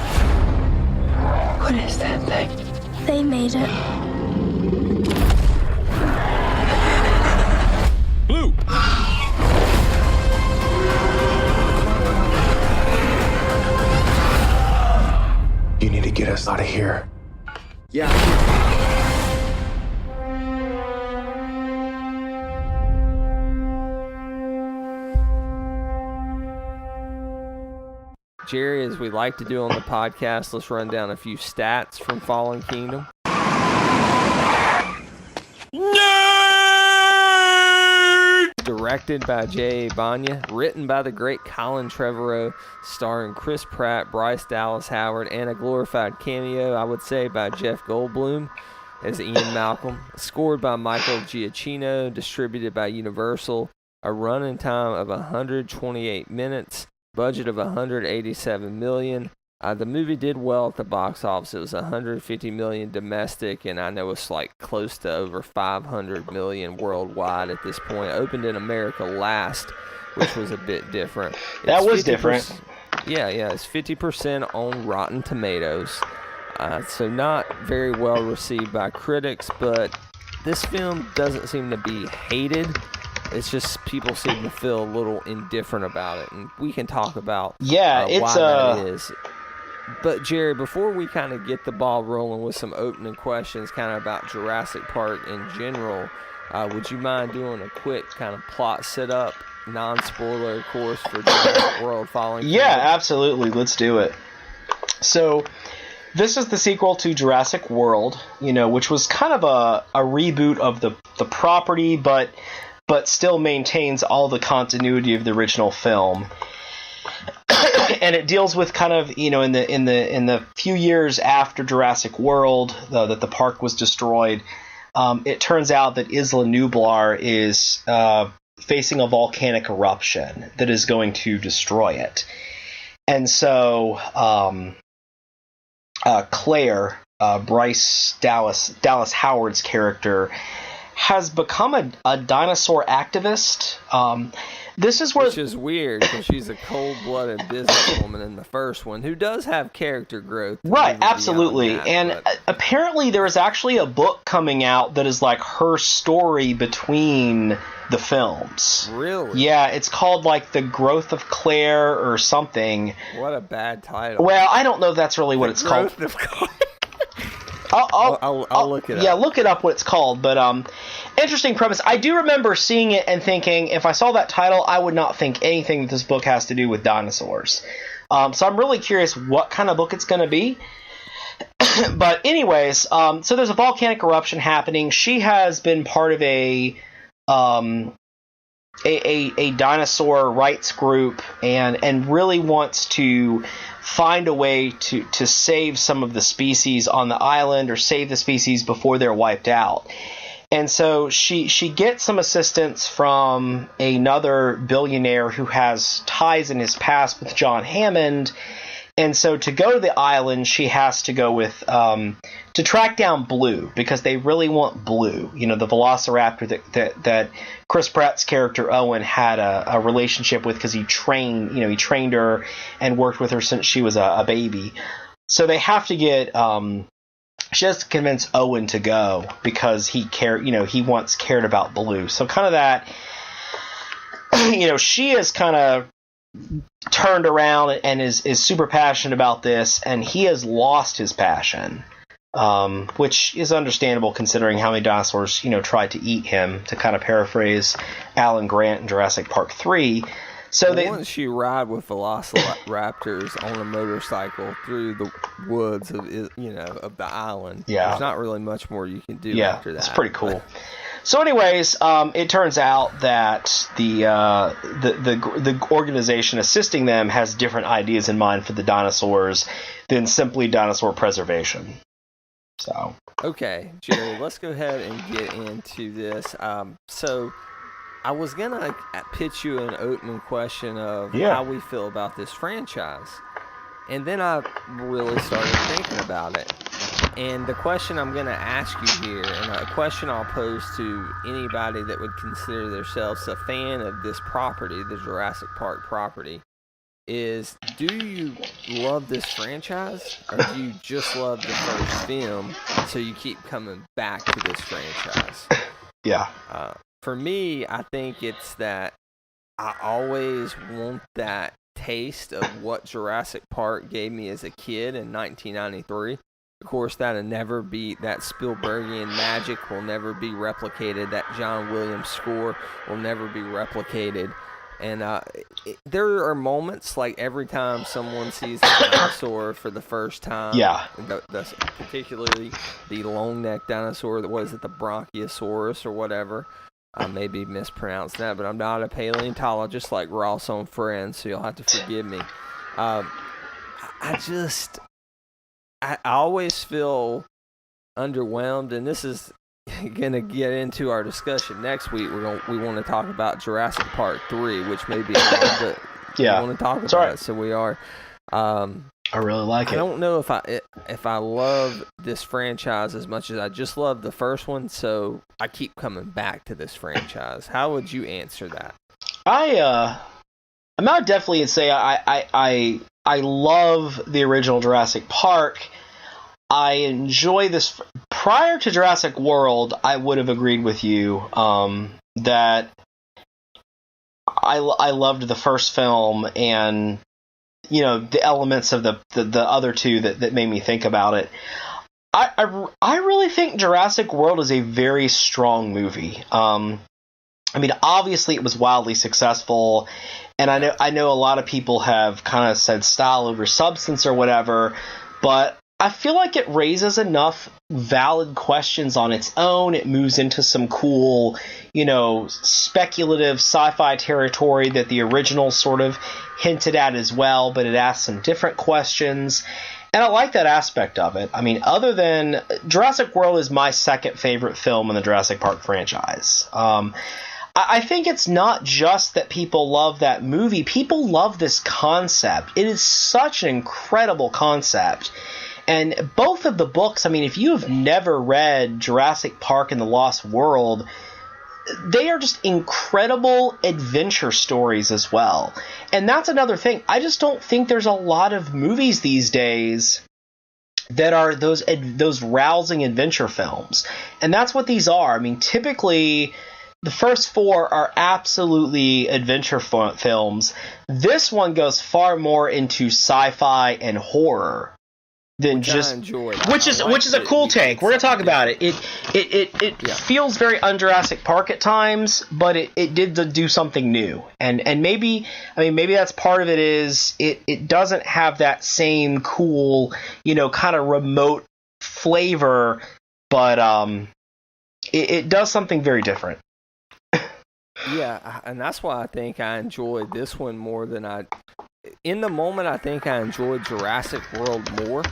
What is that thing? They made it. Blue. You need to get get us out of here. Yeah. Jerry, as we like to do on the podcast, let's run down a few stats from Fallen Kingdom. Directed by J.A. written by the great Colin Trevorrow, starring Chris Pratt, Bryce Dallas Howard, and a glorified cameo, I would say, by Jeff Goldblum as Ian Malcolm. Scored by Michael Giacchino, distributed by Universal. A running time of 128 minutes. Budget of $187 million. The movie did well at the box office. It was $150 million domestic, and I know it's like close to over $500 million worldwide at this point. Opened in America last, which was a bit different. That was different. Yeah, it's 50% on Rotten Tomatoes. So not very well received by critics, but this film doesn't seem to be hated. It's just people seem to feel a little indifferent about it, and we can talk about why that is. But, Jerry, before we kind of get the ball rolling with some opening questions kind of about Jurassic Park in general, would you mind doing a quick kind of plot setup, non-spoiler, of course, for Jurassic World Fallen Kingdom? Yeah, absolutely. Let's do it. So, this is the sequel to Jurassic World, which was kind of a reboot of the property, but still maintains all the continuity of the original film. And it deals with kind of, in the few years after Jurassic World, that the park was destroyed, it turns out that Isla Nublar is facing a volcanic eruption that is going to destroy it. And so Claire, Bryce Dallas Howard's character, has become a dinosaur activist. This is which is weird because she's a cold-blooded businesswoman in the first one who does have character growth. Right, absolutely. Apparently there is actually a book coming out that is like her story between the films. Really? Yeah, it's called like The Growth of Claire or something. What a bad title. Well, I don't know if that's really what it's called. The Growth of Claire. I'll look it up. Yeah, look it up what it's called. But interesting premise. I do remember seeing it and thinking, if I saw that title, I would not think anything that this book has to do with dinosaurs. So I'm really curious what kind of book it's going to be. But anyways, so there's a volcanic eruption happening. She has been part of a dinosaur rights group and really wants to find a way to save some of the species on the island or save the species before they're wiped out. And so she gets some assistance from another billionaire who has ties in his past with John Hammond. And so to go to the island, she has to go with to track down Blue, because they really want Blue, the velociraptor that Chris Pratt's character Owen had a relationship with, because he trained her and worked with her since she was a baby. So they have to get she has to convince Owen to go because he once cared about Blue. So kind of that, she is kind of turned around and is super passionate about this, and he has lost his passion, which is understandable considering how many dinosaurs tried to eat him, to kind of paraphrase Alan Grant in Jurassic Park 3. So once you ride with velociraptors on a motorcycle through the woods of the island, there's not really much more you can do after that. It's pretty cool. So anyways, it turns out that the organization assisting them has different ideas in mind for the dinosaurs than simply dinosaur preservation. So okay, Jerry, let's go ahead and get into this. So I was gonna pitch you an opening question of how we feel about this franchise, and then I really started thinking about it. And the question I'm going to ask you here, and a question I'll pose to anybody that would consider themselves a fan of this property, the Jurassic Park property, is, do you love this franchise, or do you just love the first film, so you keep coming back to this franchise? Yeah. For me, I think it's that I always want that taste of what Jurassic Park gave me as a kid in 1993. Of course, that Spielbergian magic will never be replicated. That John Williams score will never be replicated. And there are moments, like every time someone sees a dinosaur for the first time, particularly the long-necked dinosaur, the Bronchiosaurus or whatever. I may be mispronouncing that, but I'm not a paleontologist like Ross on Friends, so you'll have to forgive me. I always feel underwhelmed, and this is gonna get into our discussion next week. We want to talk about Jurassic Park 3, which may be a lot, but we want to talk about it, so we are. I really like it. I don't know if I love this franchise as much as I just love the first one, so I keep coming back to this franchise. How would you answer that? I'm not definitely to say I love the original Jurassic Park. I enjoy this. Prior to Jurassic World, I would have agreed with you that I loved the first film and, you know, the elements of the other two that made me think about it. I really think Jurassic World is a very strong movie. I mean, obviously it was wildly successful, and I know a lot of people have kind of said style over substance or whatever, but I feel like it raises enough valid questions on its own. It moves into some cool, you know, speculative sci-fi territory that the original sort of hinted at as well, but it asks some different questions. And I like that aspect of it. I mean, other than Jurassic World is my second favorite film in the Jurassic Park franchise. I think it's not just that people love that movie. People love this concept. It is such an incredible concept. And both of the books, I mean, if you have never read Jurassic Park and the Lost World, they are just incredible adventure stories as well. And that's another thing. I just don't think there's a lot of movies these days that are those rousing adventure films. And that's what these are. I mean, typically the first four are absolutely adventure films. This one goes far more into sci-fi and horror than which is a cool take. We're gonna talk about it. It feels very un-Jurassic Park at times, but it did do something new. And maybe that's part of it is it doesn't have that same cool, you know, kind of remote flavor, but it does something very different. Yeah, and that's why I think I enjoyed this one more than in the moment, I think I enjoyed Jurassic World more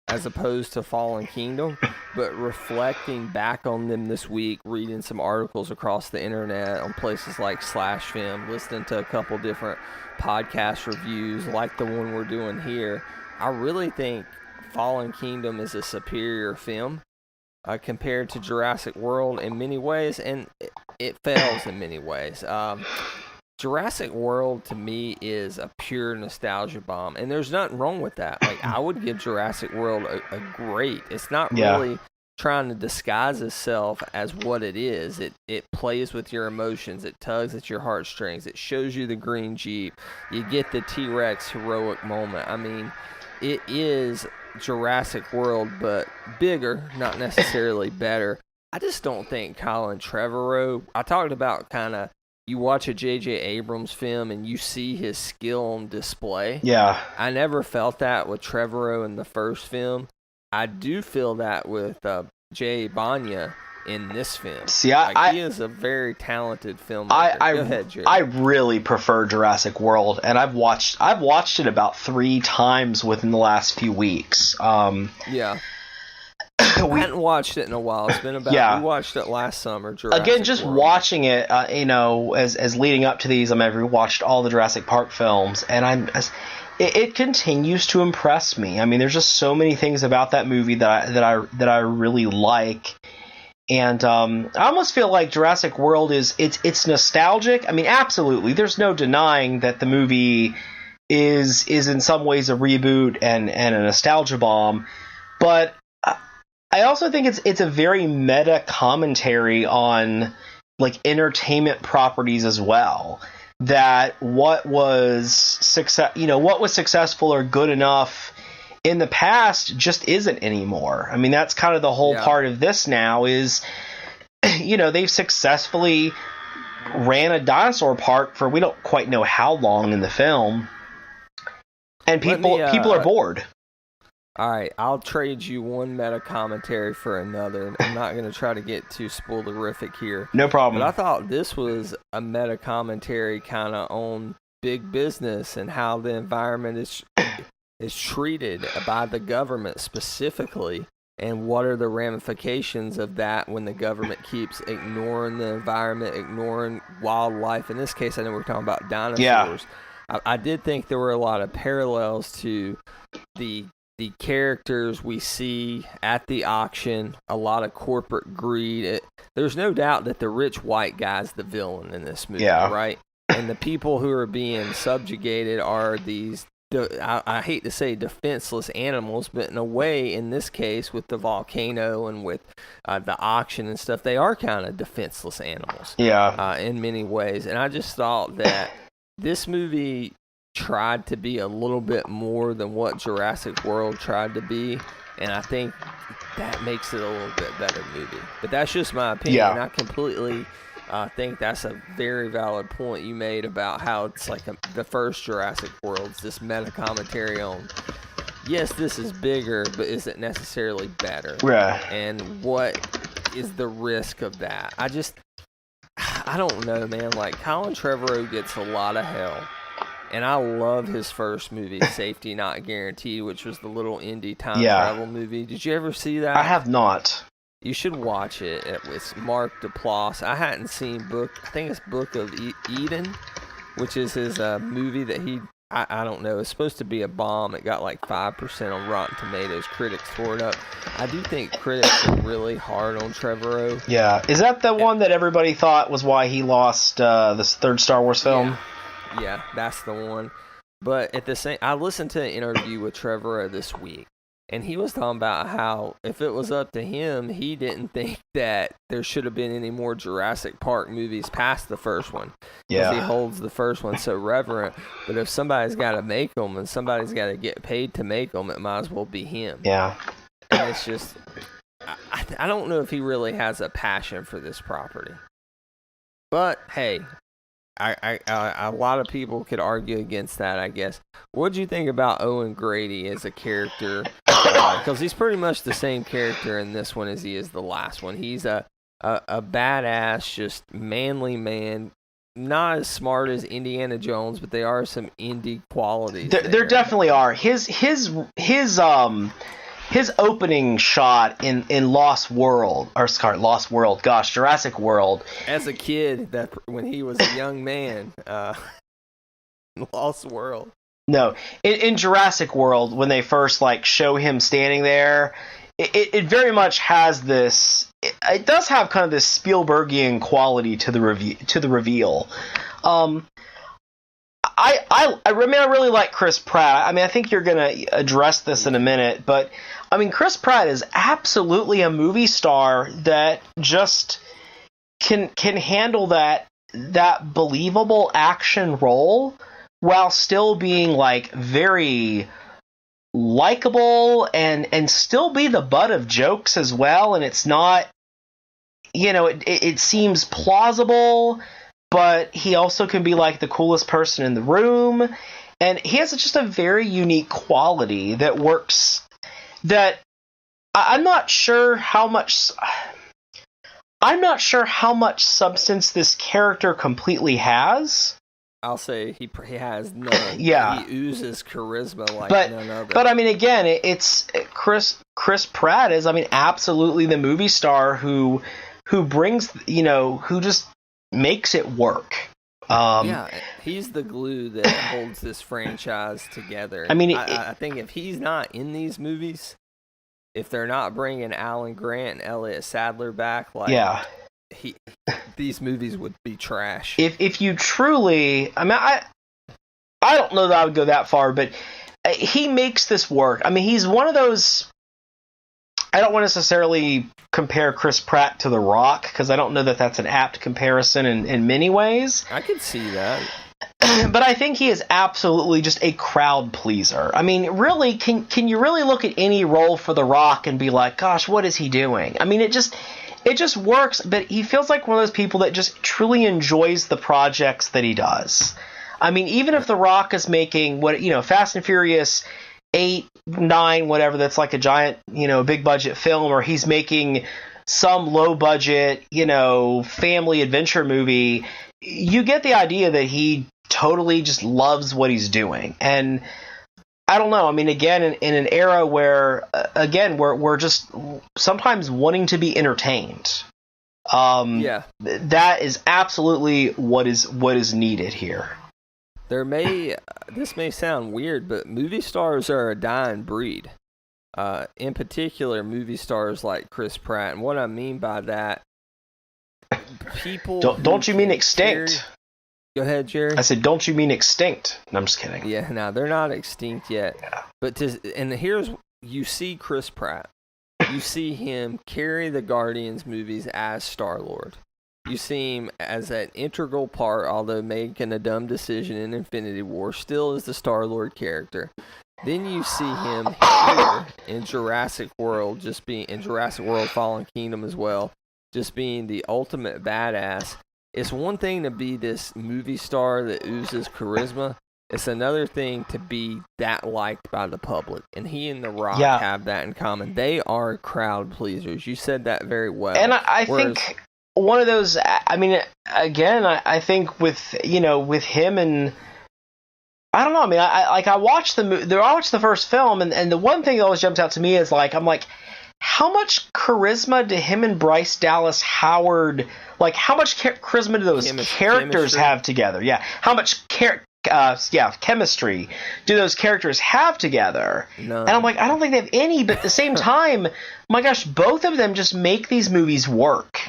as opposed to Fallen Kingdom, but reflecting back on them this week, reading some articles across the internet on places like /Film, listening to a couple different podcast reviews like the one we're doing here, I really think Fallen Kingdom is a superior film compared to Jurassic World in many ways, and it fails in many ways. Jurassic World, to me, is a pure nostalgia bomb, and there's nothing wrong with that. Like, I would give Jurassic World a great. It's not really trying to disguise itself as what it is. It plays with your emotions. It tugs at your heartstrings. It shows you the green Jeep. You get the T-Rex heroic moment. I mean, it is Jurassic World, but bigger, not necessarily better. I just don't think Colin Trevorrow. I talked about kind of, you watch a J.J. Abrams film and you see his skill on display. Yeah. I never felt that with Trevorrow in the first film. I do feel that with J.A. Banya in this film. See, he is a very talented filmmaker. Go ahead, Jerry. I really prefer Jurassic World, and I've watched it about 3 times within the last few weeks. Yeah. We hadn't watched it in a while. It's been about we watched it last summer. Again, just World. watching it, you know, as leading up to these, I've rewatched all the Jurassic Park films, and it continues to impress me. I mean, there's just so many things about that movie that I really like, and I almost feel like Jurassic World it's nostalgic. I mean, absolutely, there's no denying that the movie is in some ways a reboot and a nostalgia bomb, but I also think it's a very meta commentary on like entertainment properties as well. that what was successful or good enough in the past just isn't anymore. I mean, that's kind of the whole part of this now is, they've successfully ran a dinosaur park for we don't quite know how long in the film, and people are bored. All right, I'll trade you one meta commentary for another. I'm not going to try to get too spoilerific here. No problem. But I thought this was a meta commentary kind of on big business and how the environment is treated by the government specifically, and what are the ramifications of that when the government keeps ignoring the environment, ignoring wildlife. In this case, I know we're talking about dinosaurs. Yeah. I did think there were a lot of parallels to the characters we see at the auction, a lot of corporate greed. There's no doubt that the rich white guy's the villain in this movie, right? And the people who are being subjugated are these, I hate to say defenseless animals, but in a way, in this case, with the volcano and with the auction and stuff, they are kind of defenseless animals. Yeah. In many ways. And I just thought that this movie tried to be a little bit more than what Jurassic World tried to be, and I think that makes it a little bit better movie. But that's just my opinion. Yeah. I completely think that's a very valid point you made about how it's like the first Jurassic World's this meta commentary on, yes, this is bigger, but is it necessarily better? Right. And what is the risk of that? I don't know, man. Like, Colin Trevorrow gets a lot of hell. And I love his first movie, Safety Not Guaranteed, which was the little indie time travel movie. Did you ever see that? I have not. You should watch it. It's Mark Duplass. I hadn't seen I think it's Book of Eden, which is his movie that I don't know, it's supposed to be a bomb. It got like 5% on Rotten Tomatoes. Critics tore it up. I do think critics are really hard on Trevorrow. Yeah. Is that the one that everybody thought was why he lost this third Star Wars film? Yeah, that's the one. But I listened to an interview with Trevorrow this week, and he was talking about how if it was up to him, he didn't think that there should have been any more Jurassic Park movies past the first one. Yeah. Because he holds the first one so reverent. But if somebody's got to make them and somebody's got to get paid to make them, it might as well be him. Yeah. And it's just, I don't know if he really has a passion for this property. But, hey, a lot of people could argue against that, I guess. What do you think about Owen Grady as a character? Because he's pretty much the same character in this one as he is the last one. He's a badass, just manly man. Not as smart as Indiana Jones, but they are some indie qualities. There definitely are. His opening shot in Lost World, Jurassic World. As a kid, when he was a young man, Lost World. No, in Jurassic World, when they first show him standing there, it very much has this. It does have kind of this Spielbergian quality to the reveal. I really like Chris Pratt. I mean, I think you're going to address this in a minute, but I mean, Chris Pratt is absolutely a movie star that just can handle that believable action role while still being very likable and still be the butt of jokes as well. And it's not, it seems plausible, but he also can be the coolest person in the room. And he has just a very unique quality that works, that I'm not sure how much substance this character completely has. I'll say he has none. Yeah. He oozes charisma none other. But I mean, again, it's Chris Pratt is, absolutely the movie star who brings, who just makes it work. He's the glue that holds this franchise together. I think if he's not in these movies, if they're not bringing Alan Grant and Elliot Sadler back, these movies would be trash. If you truly, I don't know that I would go that far, but he makes this work. He's one of those. I don't want to necessarily compare Chris Pratt to The Rock, because I don't know that that's an apt comparison in many ways. I could see that. but I think he is absolutely just a crowd pleaser. I mean, really, can you really look at any role for The Rock and be like, gosh, what is he doing? I mean, it just works, but he feels like one of those people that just truly enjoys the projects that he does. I mean, even if The Rock is making Fast and Furious 8, 9, whatever, that's like a giant, big budget film, or he's making some low budget, family adventure movie, you get the idea that he totally just loves what he's doing. And I don't know. I mean, again, in an era where, we're just sometimes wanting to be entertained. That is absolutely what is needed here. This may sound weird, but movie stars are a dying breed. In particular, movie stars like Chris Pratt. And what I mean by that, people don't you mean extinct? Go ahead, Jerry. I said, don't you mean extinct? No, I'm just kidding. Yeah, no, they're not extinct yet. Yeah. But you see Chris Pratt. You see him carry the Guardians movies as Star-Lord. You see him as an integral part, although making a dumb decision in Infinity War, still is the Star-Lord character. Then you see him here in Jurassic World, Jurassic World Fallen Kingdom as well, just being the ultimate badass. It's one thing to be this movie star that oozes charisma. It's another thing to be that liked by the public. And he and The Rock have that in common. They are crowd pleasers. You said that very well. And I think one of those, I mean, again, I think with him and, I don't know, I mean, I watched the first film, and the one thing that always jumped out to me is, like, I'm like, how much charisma do him and Bryce Dallas Howard, like, how much charisma do those characters have together? Yeah. How much chemistry do those characters have together? None. And I'm like, I don't think they have any, but at the same time, my gosh, both of them just make these movies work.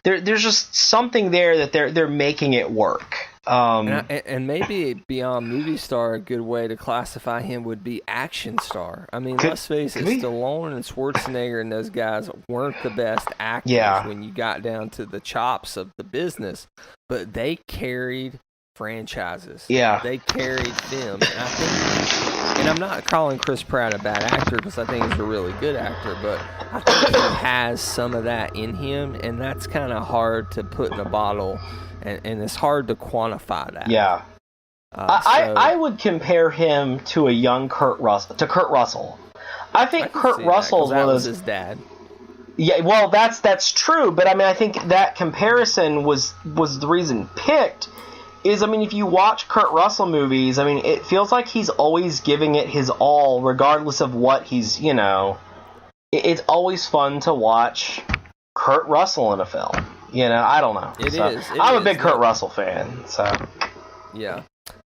There's just something there that they're making it work. And maybe beyond movie star, a good way to classify him would be action star. I mean, let's face it, Stallone and Schwarzenegger and those guys weren't the best actors when you got down to the chops of the business, but they carried franchises. Yeah. They carried them. And I'm not calling Chris Pratt a bad actor, because I think he's a really good actor, but I think he has some of that in him, and that's kind of hard to put in a bottle, and it's hard to quantify that. Yeah. I would compare him to a young Kurt Russell. I think Kurt Russell is one of those. His dad. Yeah, well, that's true, but I mean, I think that comparison was the reason picked. Is, I mean, if you watch Kurt Russell movies, I mean, it feels like he's always giving it his all, regardless of what he's, It's always fun to watch Kurt Russell in a film. I don't know. I'm a big Kurt Russell fan, so. Yeah.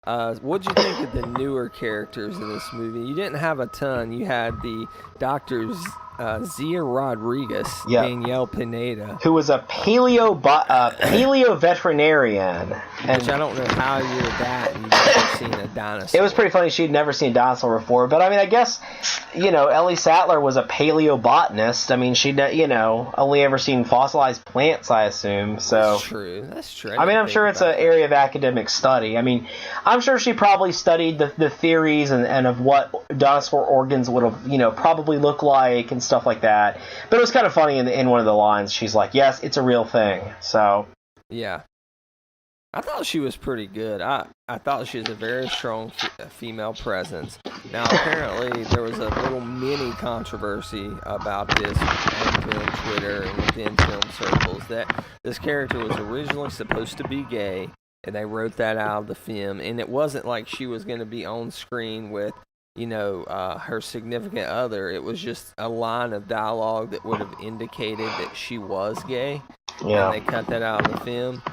What'd you think of the newer characters in this movie? You didn't have a ton. You had the doctors, Zia Rodriguez, Danielle Pineda, who was a paleo veterinarian, which I don't know how you're that and you've never seen a dinosaur. It was pretty funny. She'd never seen a dinosaur before, but I mean, I guess Ellie Sattler was a paleobotanist. I mean, she'd only ever seen fossilized plants, I assume. So That's true. I mean, I'm sure it's an area of academic study. I mean, I'm sure she probably studied the theories and of what dinosaur organs would have probably look like and stuff like that. But it was kind of funny in one of the lines. She's like, "Yes, it's a real thing." So yeah, I thought she was pretty good. I thought she was a very strong female presence. Now, apparently, there was a little mini controversy about this on film Twitter and within film circles, that this character was originally supposed to be gay, and they wrote that out of the film, and it wasn't like she was going to be on screen with her significant other. It was just a line of dialogue that would have indicated that she was gay. Yeah. And they cut that out of the film.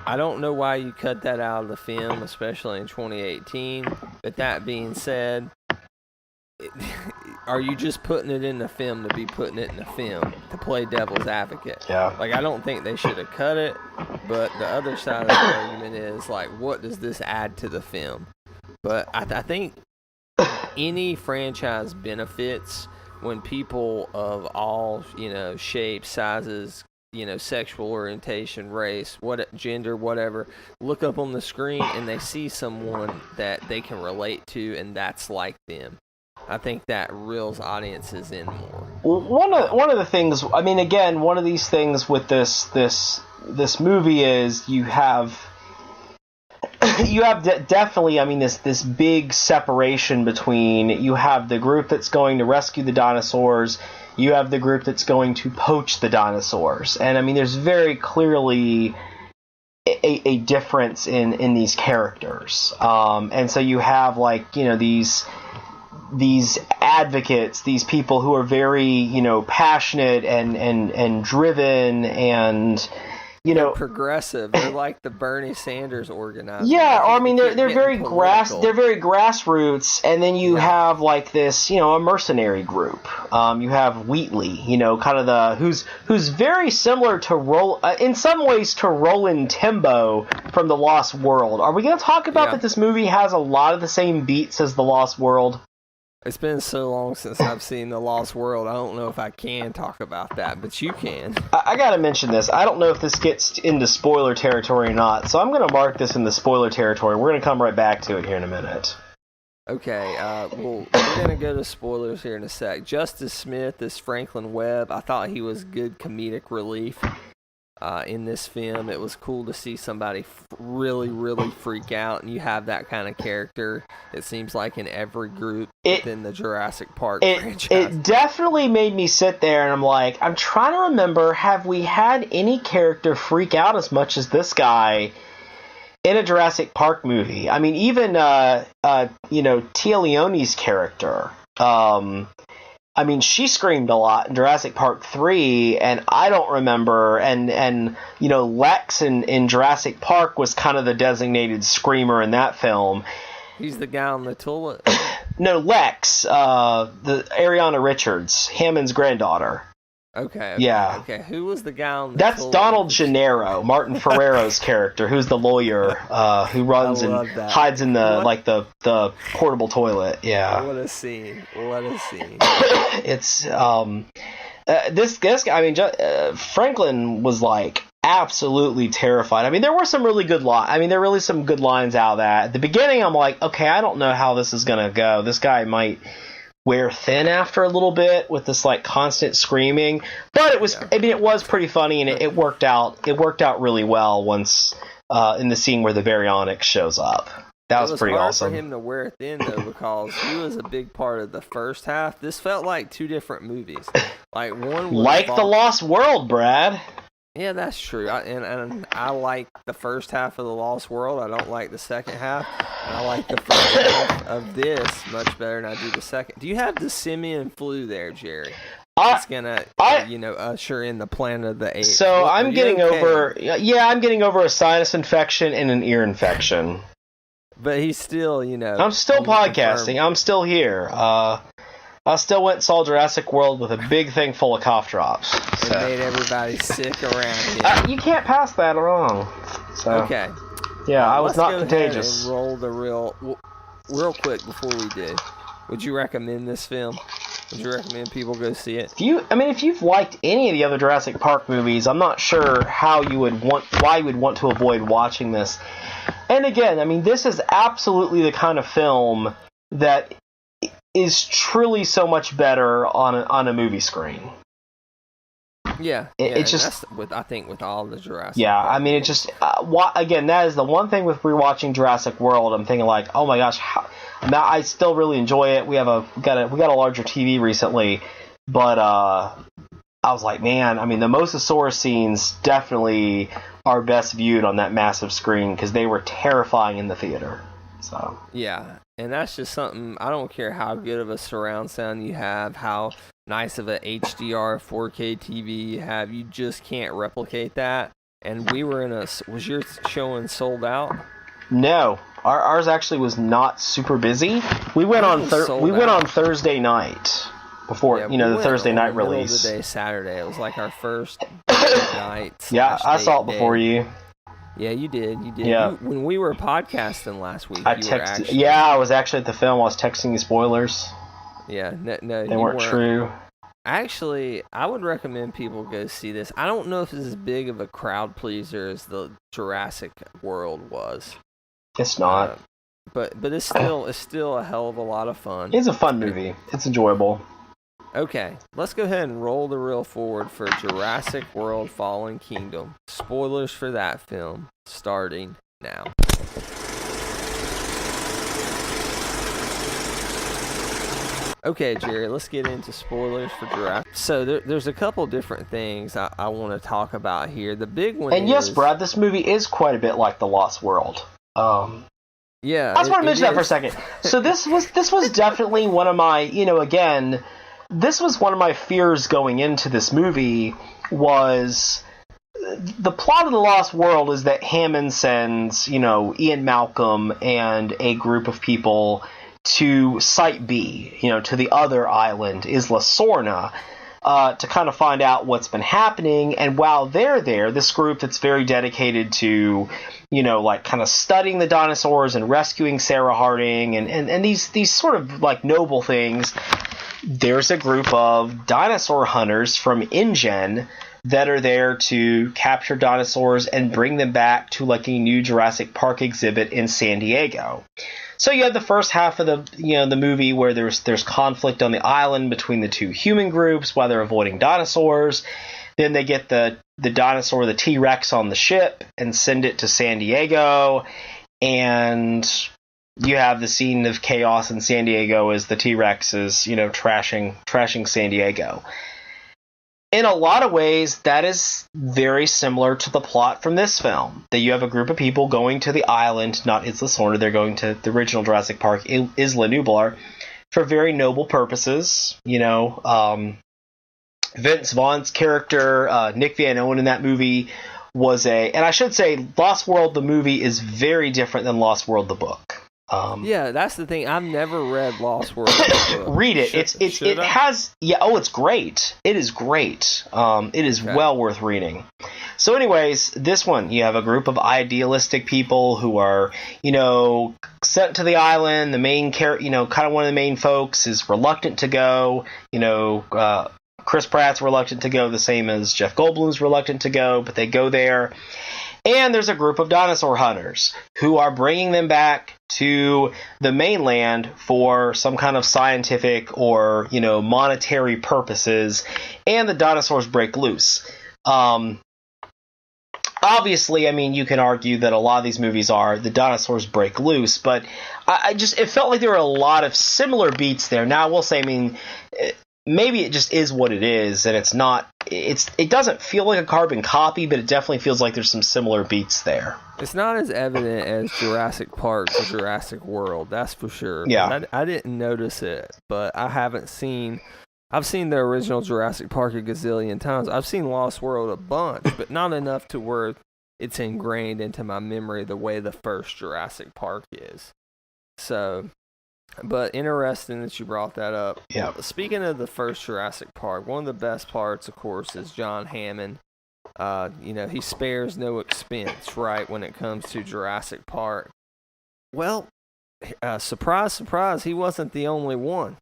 I don't know why you cut that out of the film, especially in 2018. But that being said, are you just putting it in the film to be putting it in the film to play devil's advocate? Yeah. Like, I don't think they should have cut it. But the other side of the argument is, like, what does this add to the film? But I think any franchise benefits when people of all, shapes, sizes, sexual orientation, race, gender, whatever, look up on the screen and they see someone that they can relate to, and that's like them. I think that reels audiences in more. Well, one of the things, I mean, again, one of these things with this movie is you have definitely, I mean, this big separation between, you have the group that's going to rescue the dinosaurs, you have the group that's going to poach the dinosaurs, and I mean, there's very clearly a difference in these characters, and so you have these advocates, these people who are very, passionate and driven and, they're progressive. They're like the Bernie Sanders organizers. Yeah, I mean they're very grassroots, and then you have this, a mercenary group. You have Wheatley, kind of who's very similar to in some ways to Roland Timbo from The Lost World. Are we going to talk about that this movie has a lot of the same beats as The Lost World? It's been so long since I've seen The Lost World, I don't know if I can talk about that, but you can. I gotta mention this. I don't know if this gets into spoiler territory or not, so I'm gonna mark this in the spoiler territory. We're gonna come right back to it here in a minute. Okay, well, we're gonna go to spoilers here in a sec. Justice Smith is Franklin Webb. I thought he was good comedic relief in this film. It was cool to see somebody really, really freak out, and you have that kind of character, it seems like, in every group within the Jurassic Park franchise. It definitely made me sit there, and I'm like, I'm trying to remember, have we had any character freak out as much as this guy in a Jurassic Park movie? I mean, even, Tia Leone's character, I mean, she screamed a lot in Jurassic Park 3, and I don't remember, and Lex in Jurassic Park was kind of the designated screamer in that film. He's the guy on the toilet. No, Lex, the Ariana Richards, Hammond's granddaughter. Okay. Yeah. Okay, who was the guy on the That's toilet? Donald Gennaro, Martin Ferrero's character, who's the lawyer who runs and hides in the portable toilet. Yeah. What a scene. It's this guy, I mean, Franklin was absolutely terrified. I mean, there were some really good lines. I mean, there were really some good lines out of that. At the beginning, I'm like, okay, I don't know how this is going to go. This guy might wear thin after a little bit with this constant screaming, but it was, I mean, it was pretty funny, and it worked out really well once in the scene where the Baryonyx shows up. That was pretty awesome. It was hard for him to wear thin, though, because he was a big part of the first half. This felt like two different movies. One was The Lost World, Brad. Yeah, that's true. And I like the first half of The Lost World. I don't like the second half. And I like the first half of this much better than I do the second. Do you have the simian flu there, Jerry? It's gonna, usher in the Planet of the Apes. So I'm getting over a sinus infection and an ear infection. But he's still, I'm still podcasting. I'm still here. I still went and saw Jurassic World with a big thing full of cough drops. It made everybody sick around here. You can't pass that along. So. Okay. Yeah, I was not contagious. Let's go ahead and roll real quick before we do. Would you recommend this film? Would you recommend people go see it? If you've liked any of the other Jurassic Park movies, I'm not sure why you would want to avoid watching this. And again, I mean, this is absolutely the kind of film that is truly so much better on a movie screen. Yeah, it's just I think with all the Jurassic. Yeah, Park I mean, it's just again, that is the one thing with rewatching Jurassic World. I'm thinking oh my gosh, I still really enjoy it. We got a larger TV recently, but I was like, man, I mean, the Mosasaurus scenes definitely are best viewed on that massive screen because they were terrifying in the theater. So yeah, and that's just something. I don't care how good of a surround sound you have, how nice of a HDR 4K TV you have, you just can't replicate that. And we were was your showing sold out? No, ours actually was not super busy. We went on Thursday night before the Thursday night release. Middle of the day Saturday. It was like our first night. Yeah, I saw it before you. Yeah, you did. Yeah. When we were podcasting last week, I was actually at the film. I was texting you spoilers. Yeah, no, they weren't true. Actually, I would recommend people go see this. I don't know if it's as big of a crowd pleaser as the Jurassic World was. It's not. But it's still a hell of a lot of fun. It's a fun movie. It's enjoyable. Okay, let's go ahead and roll the reel forward for Jurassic World Fallen Kingdom. Spoilers for that film starting now. Okay, Jerry, let's get into spoilers for Jurassic. So there's a couple different things I want to talk about here. The big one is... And yes, Brad, this movie is quite a bit like The Lost World. Yeah, I just want to mention that for a second. So this was definitely one of my, again, this was one of my fears going into this movie was... The plot of The Lost World is that Hammond sends, Ian Malcolm and a group of people to Site B, to the other island, Isla Sorna, to kind of find out what's been happening. And while they're there, this group that's very dedicated to, kind of studying the dinosaurs and rescuing Sarah Harding and these sort of like noble things, there's a group of dinosaur hunters from InGen that are there to capture dinosaurs and bring them back to like a new Jurassic Park exhibit in San Diego. So you have the first half of the movie where there's conflict on the island between the two human groups while they're avoiding dinosaurs. Then they get the dinosaur, the T-Rex, on the ship and send it to San Diego. And you have the scene of chaos in San Diego as the T-Rex is, trashing San Diego. In a lot of ways, that is very similar to the plot from this film. That you have a group of people going to the island, not Isla Sorna, they're going to the original Jurassic Park, Isla Nublar, for very noble purposes. Vince Vaughn's character, Nick Van Owen in that movie, and I should say, Lost World, the movie, is very different than Lost World, the book. Yeah, that's the thing. I've never read Lost World. Read it. It's great. It is great. It is well worth reading. So anyways, this one, you have a group of idealistic people who are, sent to the island. The main kind of one of the main folks is reluctant to go. Chris Pratt's reluctant to go, the same as Jeff Goldblum's reluctant to go, but they go there. And there's a group of dinosaur hunters who are bringing them back to the mainland for some kind of scientific or, monetary purposes, and the dinosaurs break loose. Obviously, you can argue that a lot of these movies are the dinosaurs break loose, but it felt like there were a lot of similar beats there. Now, I will say, maybe it just is what it is, and it doesn't feel like a carbon copy, but it definitely feels like there's some similar beats there. It's not as evident as Jurassic Park or Jurassic World, that's for sure. Yeah. I didn't notice it, but I've seen the original Jurassic Park a gazillion times. I've seen Lost World a bunch, but not enough to where it's ingrained into my memory the way the first Jurassic Park is. So... But interesting that you brought that up. Yeah. Speaking of the first Jurassic Park, one of the best parts, of course, is John Hammond. He spares no expense, right, when it comes to Jurassic Park. Well, surprise, surprise, he wasn't the only one.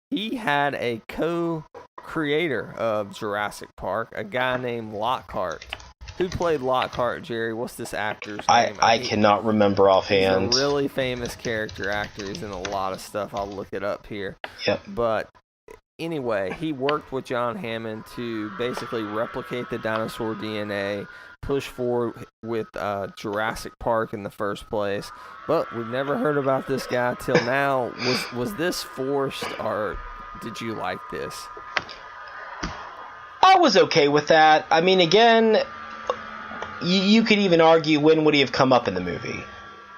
He had a co-creator of Jurassic Park, a guy named Lockhart. Who played Lockhart, Jerry? What's this actor's name? I cannot remember offhand. He's a really famous character actor. He's in a lot of stuff. I'll look it up here. Yep. But anyway, he worked with John Hammond to basically replicate the dinosaur DNA, push forward with Jurassic Park in the first place. But we've never heard about this guy till now. Was this forced, or did you like this? I was okay with that. Again... You could even argue, when would he have come up in the movie?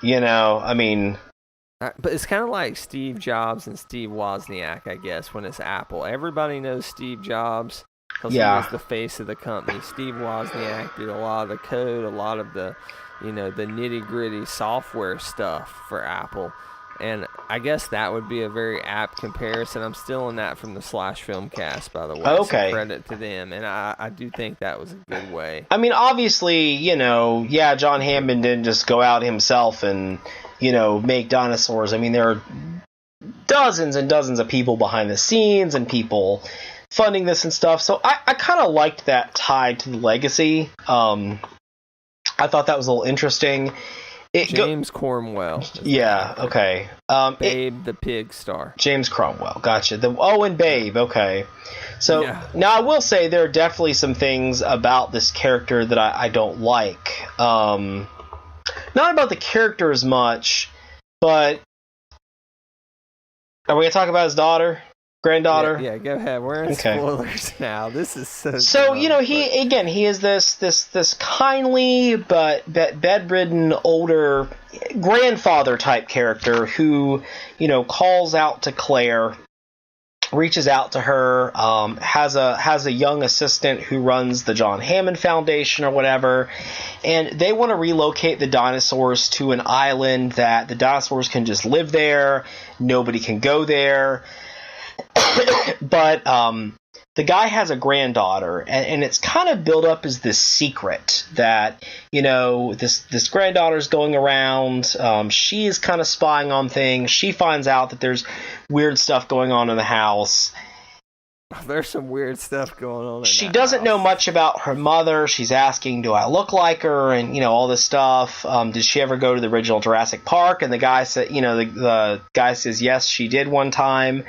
But it's kind of like Steve Jobs and Steve Wozniak, I guess, when it's Apple. Everybody knows Steve Jobs because he was the face of the company. Steve Wozniak did a lot of the code, a lot of the, the nitty-gritty software stuff for Apple. And I guess that would be a very apt comparison. I'm stealing that from the Slash Filmcast, by the way. Okay. So credit to them. And I do think that was a good way. Obviously, John Hammond didn't just go out himself and, make dinosaurs. There are dozens and dozens of people behind the scenes and people funding this and stuff. So I kind of liked that tied to the legacy. I thought that was a little interesting. James Cornwell. Yeah, okay. Babe the Pig star. James Cromwell, gotcha. And Babe, okay. So, Now I will say there are definitely some things about this character that I don't like. Not about the character as much, but... Are we going to talk about his daughter? Granddaughter? Yeah, go ahead. We're in spoilers now. This is so dumb, he is this kindly but bedridden older grandfather type character who, calls out to Claire, reaches out to her, has a young assistant who runs the John Hammond Foundation or whatever, and they want to relocate the dinosaurs to an island that the dinosaurs can just live there, nobody can go there. But the guy has a granddaughter, and it's kind of built up as this secret that, this granddaughter's going around. She is kind of spying on things. She finds out that there's weird stuff going on in the house. There's some weird stuff going on. She doesn't know much about her mother. She's asking, do I look like her? And, all this stuff. Did she ever go to the original Jurassic Park? And the guy said, the guy says, yes, she did one time.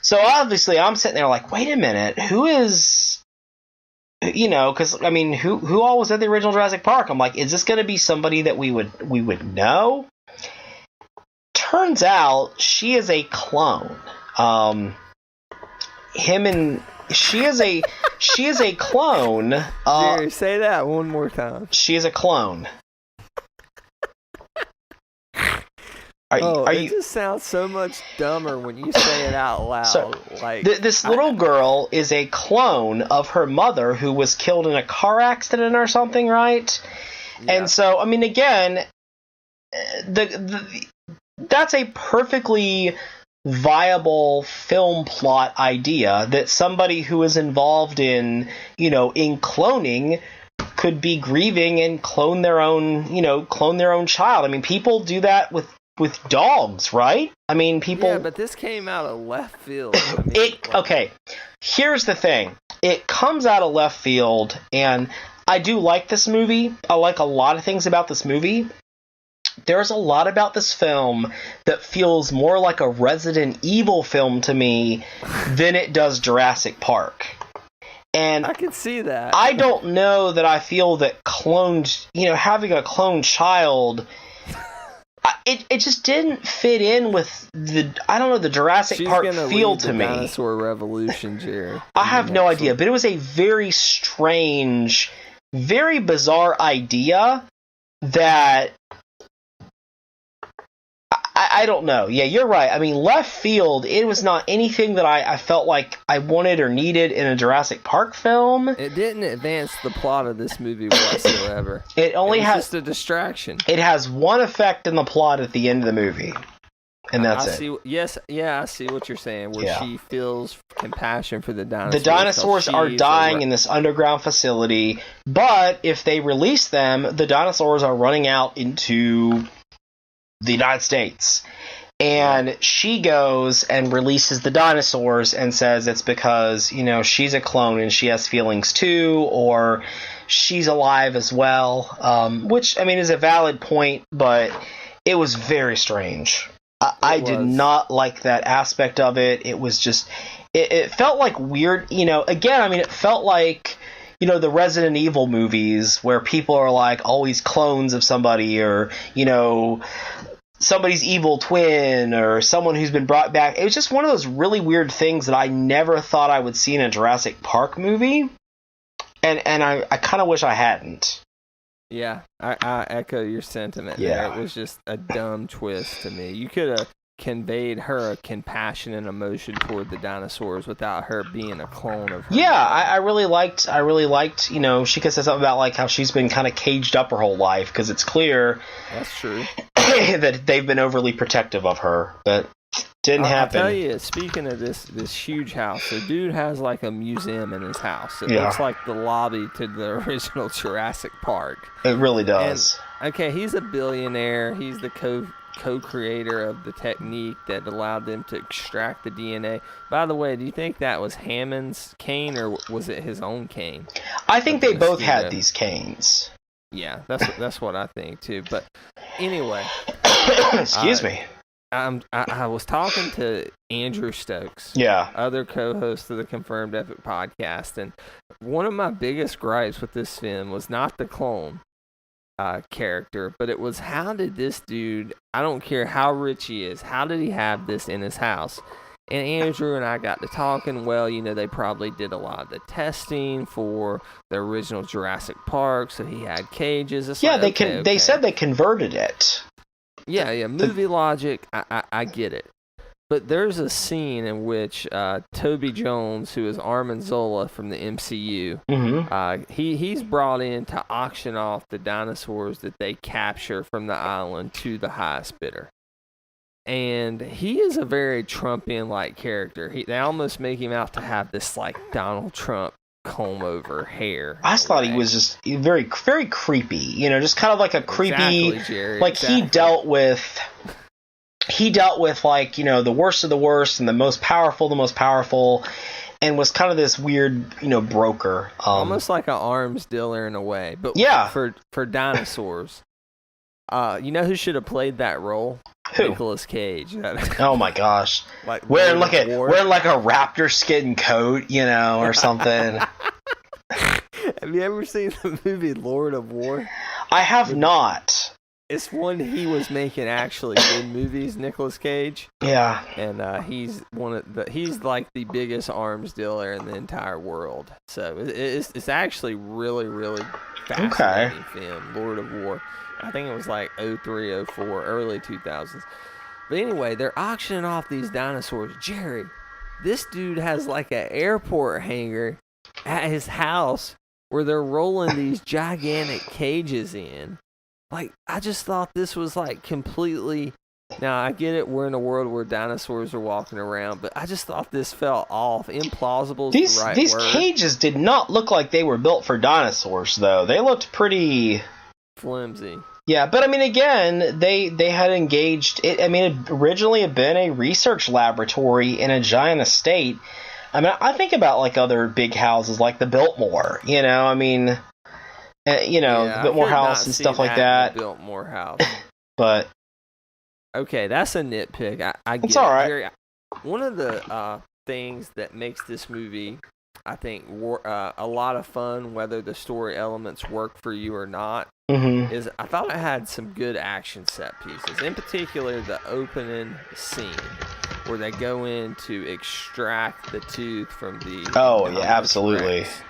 So obviously I'm sitting there like, wait a minute, who is, because, who all was at the original Jurassic Park? I'm like, is this going to be somebody that we would know? Turns out she is a clone. She is a clone. Jerry, say that one more time. She is a clone. It just sounds so much dumber when you say it out loud. So, this little girl is a clone of her mother who was killed in a car accident or something, right? Yeah. And so, again, that's a perfectly viable film plot idea that somebody who is involved in cloning could be grieving and clone their own child. People do that with dogs, right? People... Yeah, but this came out of left field. Okay, here's the thing. It comes out of left field, and I do like this movie. I like a lot of things about this movie. There's a lot about this film that feels more like a Resident Evil film to me than it does Jurassic Park. And I can see that. I don't know that I feel that having a cloned child... It just didn't fit in with the Jurassic Park feel to me. Dinosaur revolution, Jerry. I have no idea, but it was a very strange, very bizarre idea that I don't know. Yeah, you're right. Left field, it was not anything that I felt like I wanted or needed in a Jurassic Park film. It didn't advance the plot of this movie whatsoever. It was just a distraction. It has one effect in the plot at the end of the movie, and that's it. I see what you're saying, where she feels compassion for the dinosaurs. The dinosaurs are dying in this underground facility, but if they release them, the dinosaurs are running out into the United States. And she goes and releases the dinosaurs and says it's because, she's a clone and she has feelings too, or she's alive as well, which, is a valid point, but it was very strange. I did not like that aspect of it. It was just, it felt like weird, again, it felt like, the Resident Evil movies where people are like always clones of somebody, or, somebody's evil twin, or someone who's been brought back. It was just one of those really weird things that I never thought I would see in a Jurassic Park movie, and I kind of wish I hadn't. Yeah, I echo your sentiment. Yeah, there. It was just a dumb twist to me. You could have conveyed her compassion and emotion toward the dinosaurs without her being a clone of her. Yeah, I really liked, she could say something about like how she's been kind of caged up her whole life, because it's clear that's true that they've been overly protective of her, but didn't happen. I'll tell you, speaking of this huge house, the dude has like a museum in his house. It looks like the lobby to the original Jurassic Park. It really does. And, okay, he's a billionaire. He's the co-creator of the technique that allowed them to extract the DNA. By the way, do you think that was Hammond's cane or was it his own cane? I think they both had these canes. Yeah, that's what I think too. But anyway, excuse me. I was talking to Andrew Stokes, other co-host of the Confirmed Epic podcast, and one of my biggest gripes with this film was not the clone character, but it was how did this dude, I don't care how rich he is, how did he have this in his house? And Andrew and I got to talking, well, they probably did a lot of the testing for the original Jurassic Park, so he had cages. It's they said they converted it. Yeah, movie logic, I get it. But there's a scene in which Toby Jones, who is Armin Zola from the MCU, he's brought in to auction off the dinosaurs that they capture from the island to the highest bidder. And he is a very Trumpian-like character. They almost make him out to have this, like, Donald Trump comb-over hair. I just thought he was just very, very creepy. Just kind of like a creepy... Exactly, Jerry, like, exactly. He dealt with, like, the worst of the worst and the most powerful, and was kind of this weird, broker. Almost like an arms dealer in a way. But for dinosaurs. You know who should have played that role? Who? Nicolas Cage. Oh my gosh! Wearing like a raptor skin coat, or something. Have you ever seen the movie Lord of War? I have not. It's one he was making actually good movies, Nicolas Cage. Yeah. And he's he's like the biggest arms dealer in the entire world. So it's actually really, really fascinating film, Lord of War. I think it was like 03, 04, early 2000s. But anyway, they're auctioning off these dinosaurs. Jerry, this dude has like an airport hangar at his house where they're rolling these gigantic cages in. Like, I just thought this was like completely... Now, I get it, we're in a world where dinosaurs are walking around, but I just thought this felt off. Implausible is the right these word. Cages did not look like they were built for dinosaurs, though. They looked pretty... flimsy. Yeah, but I mean, again, they had engaged... it originally had been a research laboratory in a giant estate. I mean, I think about, like, other big houses, like the Biltmore, the Biltmore House and stuff like that. The Biltmore House. But... Okay, that's a nitpick. I get it's all right. Jerry, one of the things that makes this movie, I think, a lot of fun, whether the story elements work for you or not, is I thought it had some good action set pieces. In particular, the opening scene where they go in to extract the tooth from the... Oh, yeah, absolutely. Rex.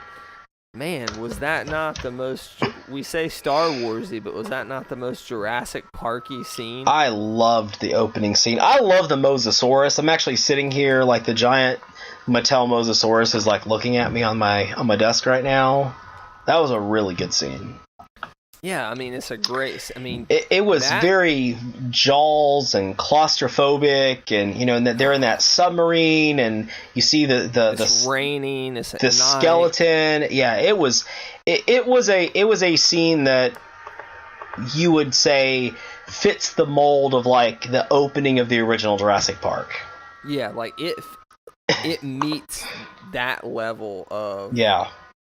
Man, was that not the most... We say Star Warsy, but was that not the most Jurassic Parky scene? I loved the opening scene. I love the Mosasaurus. I'm actually sitting here, like, the giant Mattel Mosasaurus is, like, looking at me on my desk right now. That was a really good scene. Yeah, I mean, it's a great... It was very Jaws and claustrophobic, and, and they're in that submarine, and you see it's raining, it's the skeleton. Yeah, it was a scene that you would say fits the mold of, like, the opening of the original Jurassic Park. Yeah, like, it meets that level of...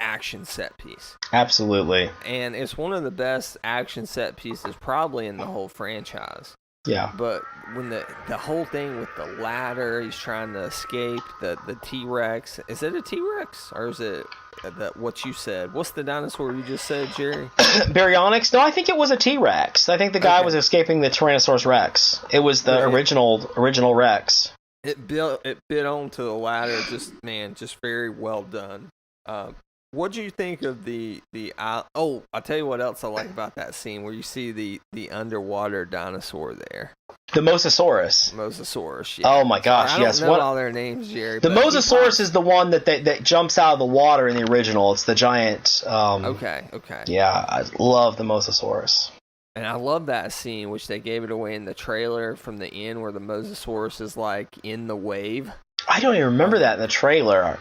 action set piece. Absolutely. And it's one of the best action set pieces probably in the whole franchise. Yeah. But when the whole thing with the ladder, he's trying to escape the T-Rex. Is it a T-Rex? Or is it what you said? What's the dinosaur you just said, Jerry? Baryonyx? No, I think it was a T-Rex. I think the guy was escaping the Tyrannosaurus Rex. It was the original Rex. It bit onto the ladder. Just very well done. What do you think of the I'll tell you what else I like about that scene where you see the underwater dinosaur there. The Mosasaurus. Mosasaurus, yeah. Oh my gosh, I don't know all their names, Jerry. The Mosasaurus is the one that jumps out of the water in the original. It's the giant... Okay. Yeah, I love the Mosasaurus. And I love that scene, which they gave it away in the trailer from the end where the Mosasaurus is, like, in the wave. I don't even remember that in the trailer.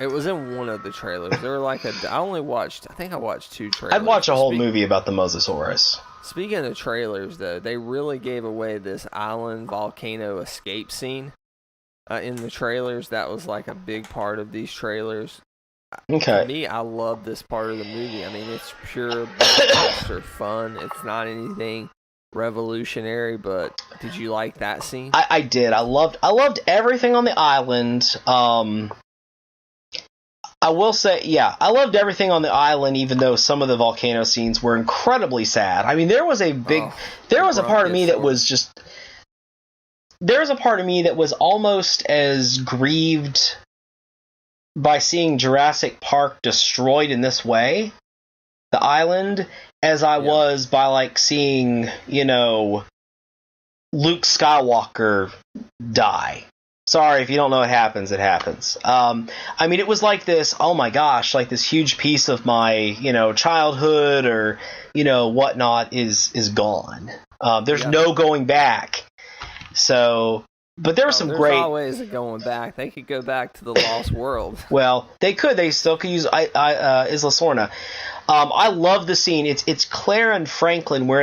It was in one of the trailers. There were like I think I watched 2 trailers. I'd watch a whole movie about the Mosasaurus. Speaking of trailers, though, they really gave away this island volcano escape scene in the trailers. That was like a big part of these trailers. Okay. To me, I love this part of the movie. I mean, it's pure blockbuster fun. It's not anything revolutionary, but did you like that scene? I did. I loved everything on the island. I will say, yeah, I loved everything on the island, even though some of the volcano scenes were incredibly sad. I mean, there was a part of me that was almost as grieved by seeing Jurassic Park destroyed in this way, the island, as I was by, like, seeing, Luke Skywalker die. Sorry, if you don't know what happens, it happens. I mean, it was like this, oh my gosh, like this huge piece of my, childhood or, whatnot is gone. There's no going back. So, but there was some great... There's always a going back. They could go back to the Lost World. Well, they could. They still could use Isla Sorna. I love the scene. It's Claire and Franklin. They're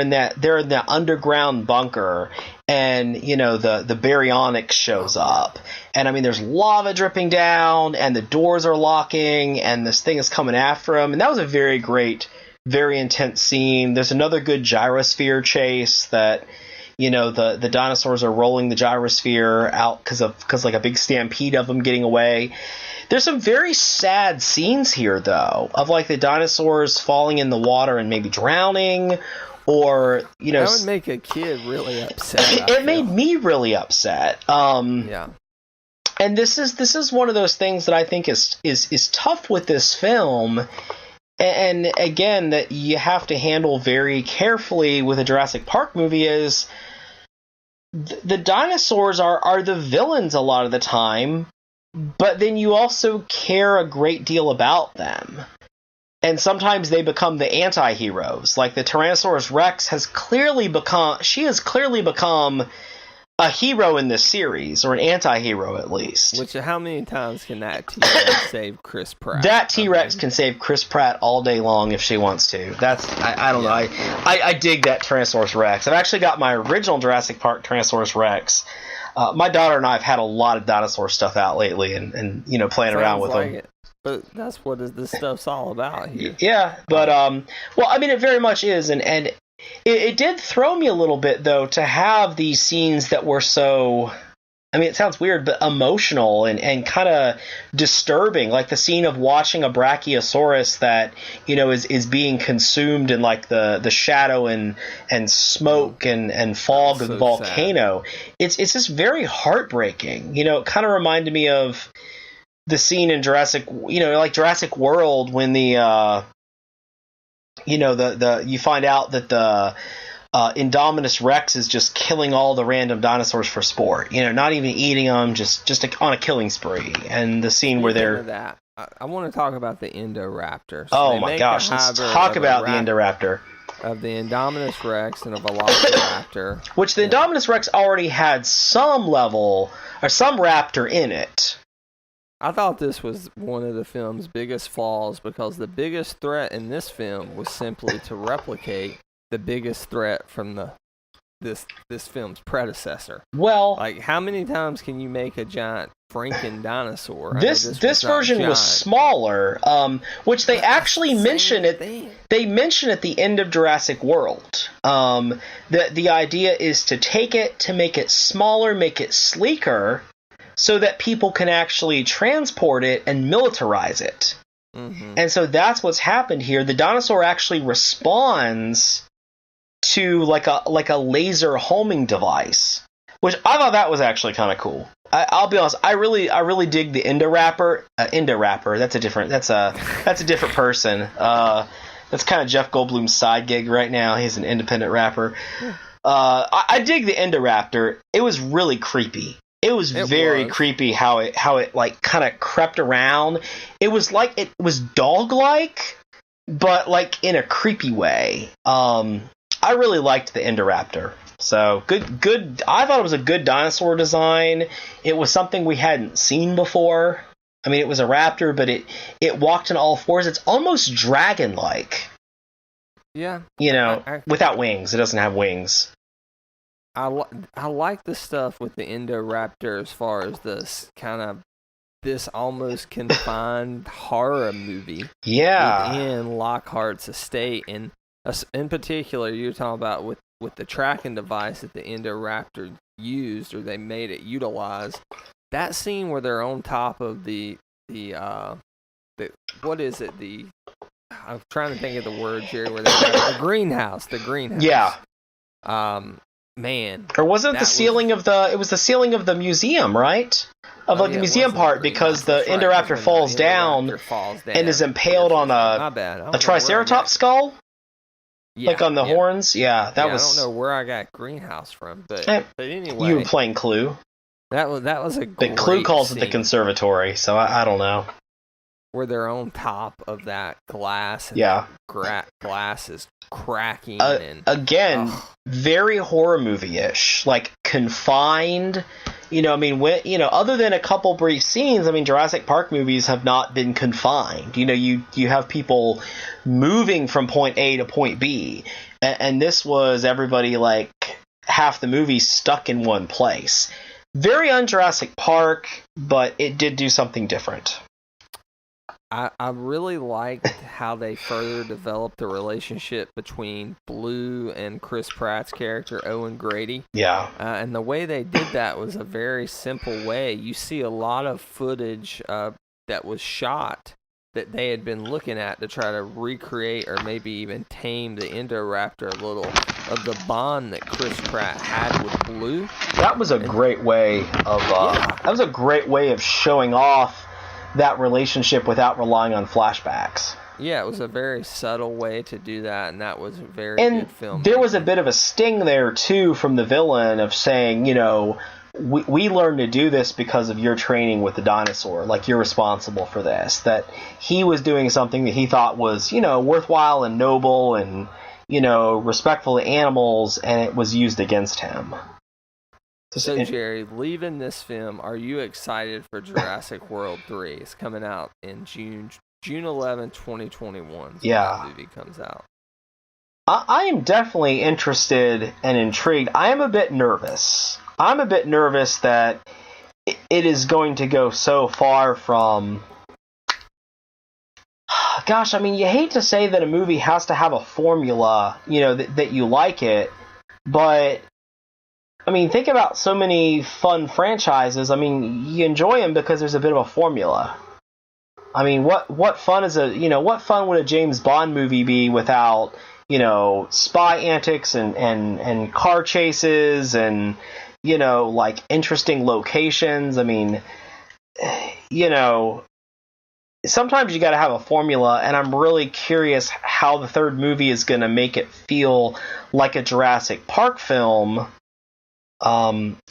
in that underground bunker, and the baryonyx shows up, and I mean there's lava dripping down, and the doors are locking, and this thing is coming after them, and that was a very great, very intense scene. There's another good gyrosphere chase that. The dinosaurs are rolling the gyrosphere out because like a big stampede of them getting away. There's some very sad scenes here, though, of like the dinosaurs falling in the water and maybe drowning, or that would make a kid really upset. It made me really upset. Yeah. And this is one of those things that I think is tough with this film. And again, that you have to handle very carefully with a Jurassic Park movie is the dinosaurs are the villains a lot of the time, but then you also care a great deal about them. And sometimes they become the anti-heroes. Like the Tyrannosaurus Rex has clearly become a hero in this series, or an anti-hero at least. Which, how many times can that T-Rex save Chris Pratt? That T-Rex can save Chris Pratt all day long if she wants to. I don't know. I dig that Tyrannosaurus Rex. I've actually got my original Jurassic Park Tyrannosaurus Rex. My daughter and I have had a lot of dinosaur stuff out lately, and playing around with them. But that's what this stuff's all about here. Yeah, but well, I mean, it very much is, and it did throw me a little bit, though, to have these scenes that were so, I mean, it sounds weird, but emotional and kind of disturbing, like the scene of watching a Brachiosaurus that, is being consumed in like the shadow and smoke and fog of the volcano. It's just very heartbreaking. It kind of reminded me of the scene in Jurassic, like Jurassic World when the you find out that the Indominus Rex is just killing all the random dinosaurs for sport. Not even eating them, just on a killing spree. And the scene where they're... That, I want to talk about the Indoraptor. So oh my gosh, let's talk about the Indoraptor. Of the Indominus Rex and a Velociraptor. Which the Indominus Rex already had some level, or some raptor in it. I thought this was one of the film's biggest flaws because the biggest threat in this film was simply to replicate the biggest threat from this film's predecessor. Well, like how many times can you make a giant Franken dinosaur? This version was smaller, which they actually mention it. They mention at the end of Jurassic World. The idea is to take it, to make it smaller, make it sleeker, so that people can actually transport it and militarize it. Mm-hmm. And so that's what's happened here. The dinosaur actually responds to like a laser homing device, which I thought that was actually kind of cool. I'll be honest, I really dig the Indoraptor. Indoraptor, that's a different person. That's kind of Jeff Goldblum's side gig right now. He's an independent rapper. I dig the Indoraptor. It was really creepy. It was very creepy how it like kind of crept around. It was like it was dog-like, but like in a creepy way. I really liked the Indoraptor. So good. I thought it was a good dinosaur design. It was something we hadn't seen before. I mean, it was a raptor, but it walked on all fours. It's almost dragon-like. Yeah. You know, without wings. It doesn't have wings. I like the stuff with the Indoraptor as far as this kind of this almost confined horror movie. Yeah. Within Lockhart's estate, and in particular, you're talking about with the tracking device that the Indoraptor used, or they made it utilize. That scene where they're on top of the what is it? I'm trying to think of the word, Jerry. Where the greenhouse. The greenhouse. Yeah. Man. Or was it the ceiling of the? It was the ceiling of the museum, right? Of the museum part, because the Indoraptor falls down and is impaled on a Triceratops skull. Yeah, like on the horns. Yeah, that was. I don't know where I got greenhouse from, but anyway. You were playing Clue. That was a great But Clue calls scene. it the conservatory, so I don't know. Where they're on top of that glass. And glass is cracking. Again, very horror movie-ish. Like, confined. You know, I mean, other than a couple brief scenes, I mean, Jurassic Park movies have not been confined. You know, you have people moving from point A to point B. And this was everybody, like, half the movie stuck in one place. Very un-Jurassic Park, but it did do something different. I really liked how they further developed the relationship between Blue and Chris Pratt's character, Owen Grady. Yeah. And the way they did that was a very simple way. You see a lot of footage that was shot that they had been looking at to try to recreate or maybe even tame the Indoraptor a little of the bond that Chris Pratt had with Blue. That was a great way of showing off that relationship without relying on flashbacks. Yeah, it was a very subtle way to do that, and that was a very good film. There was a bit of a sting there, too, from the villain of saying, you know, we learned to do this because of your training with the dinosaur. Like, you're responsible for this. That he was doing something that he thought was, you know, worthwhile and noble and, you know, respectful to animals, and it was used against him. So, Jerry, leaving this film, are you excited for Jurassic World 3? It's coming out in June 11, 2021. Yeah. That movie comes out. I am definitely interested and intrigued. I am a bit nervous. I'm a bit nervous that it is going to go so far from... Gosh, I mean, you hate to say that a movie has to have a formula, you know, that you like it, but... I mean, think about so many fun franchises. I mean, you enjoy them because there's a bit of a formula. I mean, what fun would a James Bond movie be without, you know, spy antics and car chases and, you know, like interesting locations? I mean, you know, sometimes you got to have a formula, and I'm really curious how the third movie is going to make it feel like a Jurassic Park film.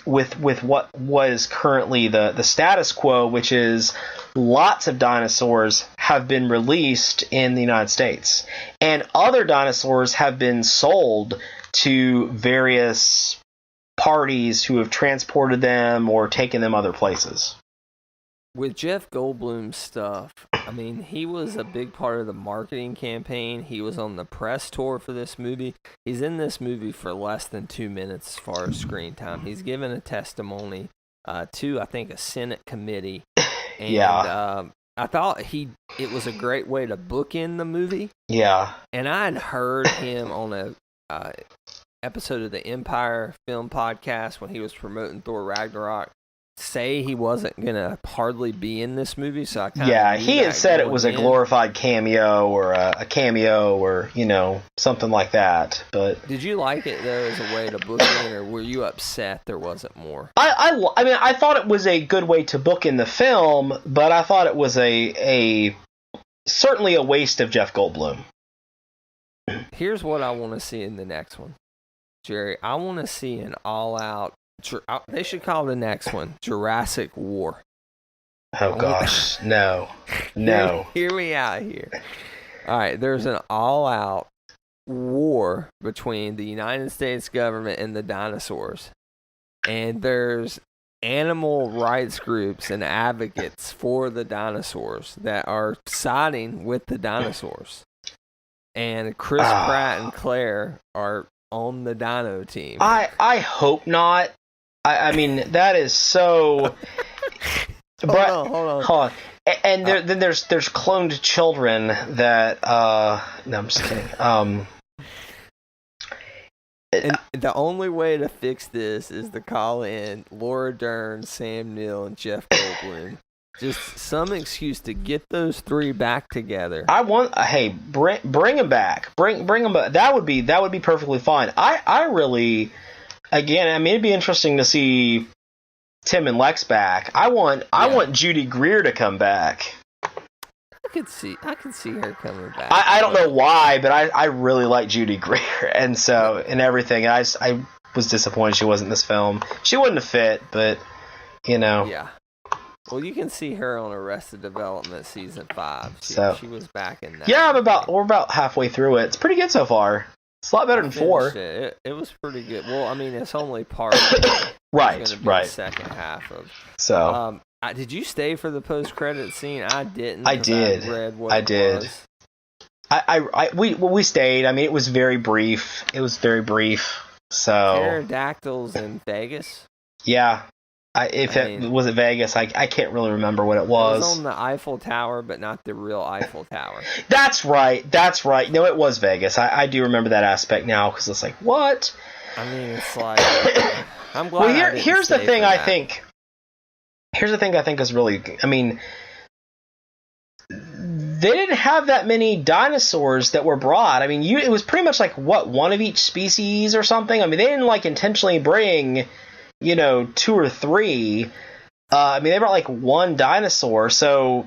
With what was currently the status quo, which is lots of dinosaurs have been released in the United States, and other dinosaurs have been sold to various parties who have transported them or taken them other places. With Jeff Goldblum's stuff, I mean, he was a big part of the marketing campaign. He was on the press tour for this movie. He's in this movie for less than 2 minutes as far as screen time. He's given a testimony to, I think, a Senate committee. And, yeah. I thought it was a great way to bookend the movie. Yeah. And I had heard him on a episode of the Empire Film Podcast when he was promoting Thor Ragnarok say he wasn't gonna hardly be in this movie, so I kind of he had said it was a glorified cameo or a cameo or, you know, something like that. But did you like it though as a way to book in, or were you upset there wasn't more? I mean, I thought it was a good way to book in the film, but I thought it was a certainly a waste of Jeff Goldblum. Here's what I want to see in the next one, Jerry. I want to see an all-out. They should call the next one Jurassic War. Oh gosh, no. Hear me out here. All right, there's an all-out war between the United States government and the dinosaurs, and there's animal rights groups and advocates for the dinosaurs that are siding with the dinosaurs. And Chris Pratt and Claire are on the dino team. I hope not. I mean, that is so... Hold on. And then there's cloned children that... no, I'm just kidding. And the only way to fix this is to call in Laura Dern, Sam Neill, and Jeff Goldblum. Just some excuse to get those three back together. Bring them back. Bring them back. That would be perfectly fine. I really, again, I mean, it'd be interesting to see Tim and Lex back. I want Judy Greer to come back. I could see her coming back. I don't know why, but I really like Judy Greer, and everything. I was disappointed she wasn't in this film. She wouldn't have fit, but Yeah. Well, you can see her on Arrested Development season 5. She was back in that. Yeah, we're about halfway through it. It's pretty good so far. It's a lot better than 4. It was pretty good. Well, I mean, it's only part. Right. The second half of. So. Did you stay for the post-credit scene? I didn't. I did. I did. We stayed. I mean, it was very brief. So. Pterodactyls in Vegas. Yeah. Was it Vegas? I can't really remember what it was. It was on the Eiffel Tower, but not the real Eiffel Tower. That's right. No, it was Vegas. I do remember that aspect now because it's like, what? I mean, it's like I'm glad. Well, here's the thing. Here's the thing I think is really. I mean, they didn't have that many dinosaurs that were brought. I mean, it was pretty much like one of each species or something. I mean, they didn't intentionally bring. 2 or 3. I mean, they brought one dinosaur, so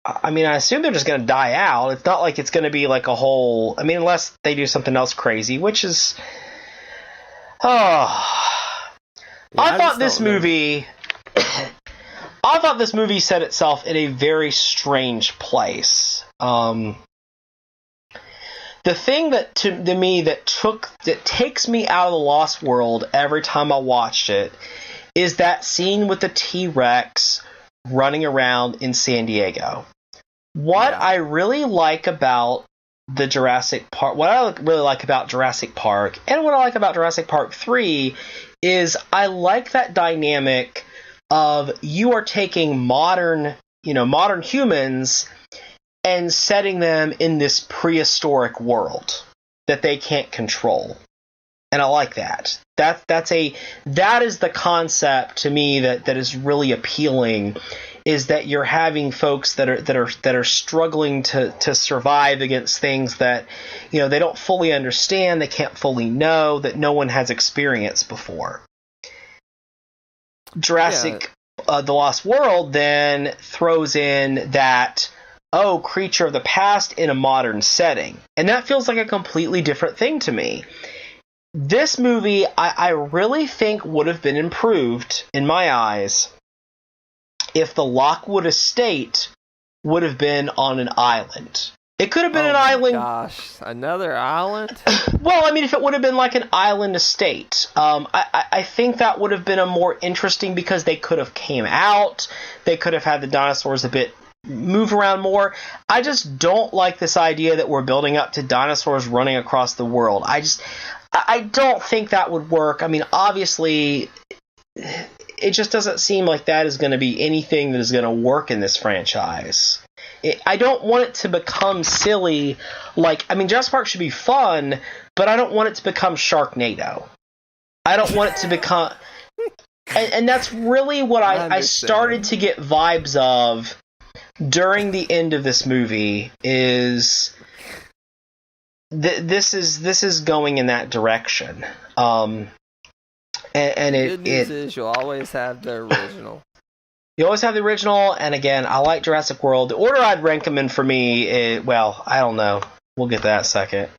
I mean, I assume they're just going to die out. It's not like it's going to be a whole. I mean, unless they do something else crazy, which is. I thought this movie set itself in a very strange place. The thing that to me that takes me out of the Lost World every time I watched it is that scene with the T-Rex running around in San Diego. What I really like about the Jurassic Park, what I really like about Jurassic Park, and what I like about Jurassic Park 3 is I like that dynamic of you are taking modern humans and setting them in this prehistoric world that they can't control. And I like that. That is the concept to me that is really appealing, is that you're having folks that are struggling to survive against things that they don't fully understand, they can't fully know, that no one has experienced before. Jurassic The Lost World then throws in that creature of the past in a modern setting. And that feels like a completely different thing to me. This movie, I really think would have been improved, in my eyes, if the Lockwood estate would have been on an island. It could have been an island. Gosh, another island? Well, I mean, if it would have been like an island estate, I think that would have been a more interesting, because they could have came out, they could have had the dinosaurs move around more. I just don't like this idea that we're building up to dinosaurs running across the world. I don't think that would work. I mean, obviously, it just doesn't seem like that is going to be anything that is going to work in this franchise. I don't want it to become silly. Jurassic Park should be fun, but I don't want it to become Sharknado. I don't want it to become... and that's really what I started to get vibes of during the end of this movie, is this is going in that direction. And good news is you'll always have the original. You always have the original, and again, I like Jurassic World. The order I'd rank them in for me, I don't know. We'll get to that second.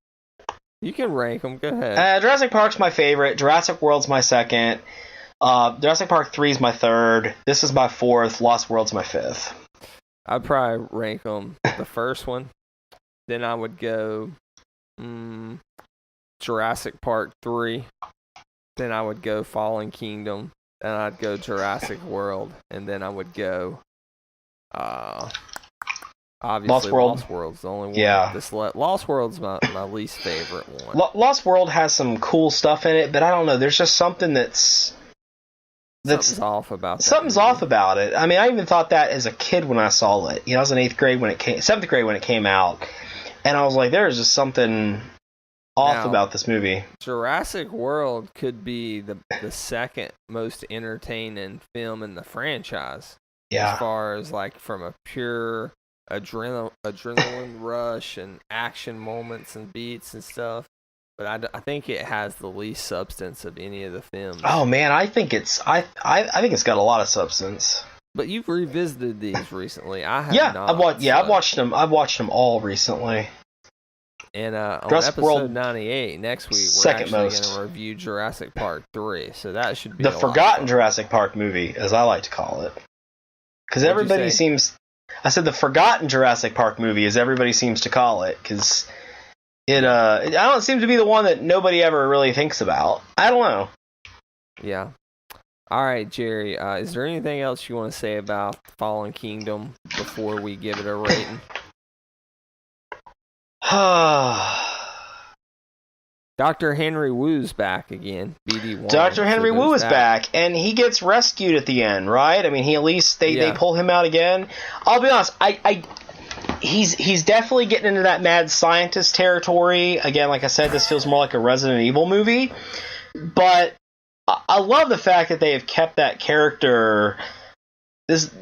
You can rank them. Go ahead. Jurassic Park's my favorite. Jurassic World's my second. Jurassic Park 3 is my third. This is my fourth. Lost World's my fifth. I'd probably rank them the first one. Then I would go Jurassic Park 3. Then I would go Fallen Kingdom. then I'd go Jurassic World, and then I would go, obviously Lost World's the only one. Yeah. Lost World's my least favorite one. Lost World has some cool stuff in it, but I don't know. There's just something that's something's off about that something's movie. off about it. I mean, I even thought that as a kid when I saw it. I was in 7th grade when it came out, and I was like, there's just something off about this movie. Jurassic World could be the second most entertaining film in the franchise. Yeah. As far as like from a pure adrenaline rush and action moments and beats and stuff. But I think it has the least substance of any of the films. Oh man, I think it's got a lot of substance. But you've revisited these recently. I have not. I've watched them. I've watched them all recently. And on Jurassic episode World, 98 next week, we're second actually going most. to review Jurassic Park 3. So that should be The a lot forgotten of fun. Jurassic Park movie, as I like to call it, because What'd everybody you say? seems. I said the forgotten Jurassic Park movie, as everybody seems to call it, because it don't seem to be the one that nobody ever really thinks about. I don't know. Yeah. All right, Jerry. Is there anything else you want to say about Fallen Kingdom before we give it a rating? Dr. Henry Wu's back again. BD1. Dr. Henry So Wu there's is that. back, and he gets rescued at the end, right? I mean, he at least they pull him out again. I'll be honest, he's definitely getting into that mad scientist territory again. Like I said, this feels more like a Resident Evil movie, but I love the fact that they have kept that character this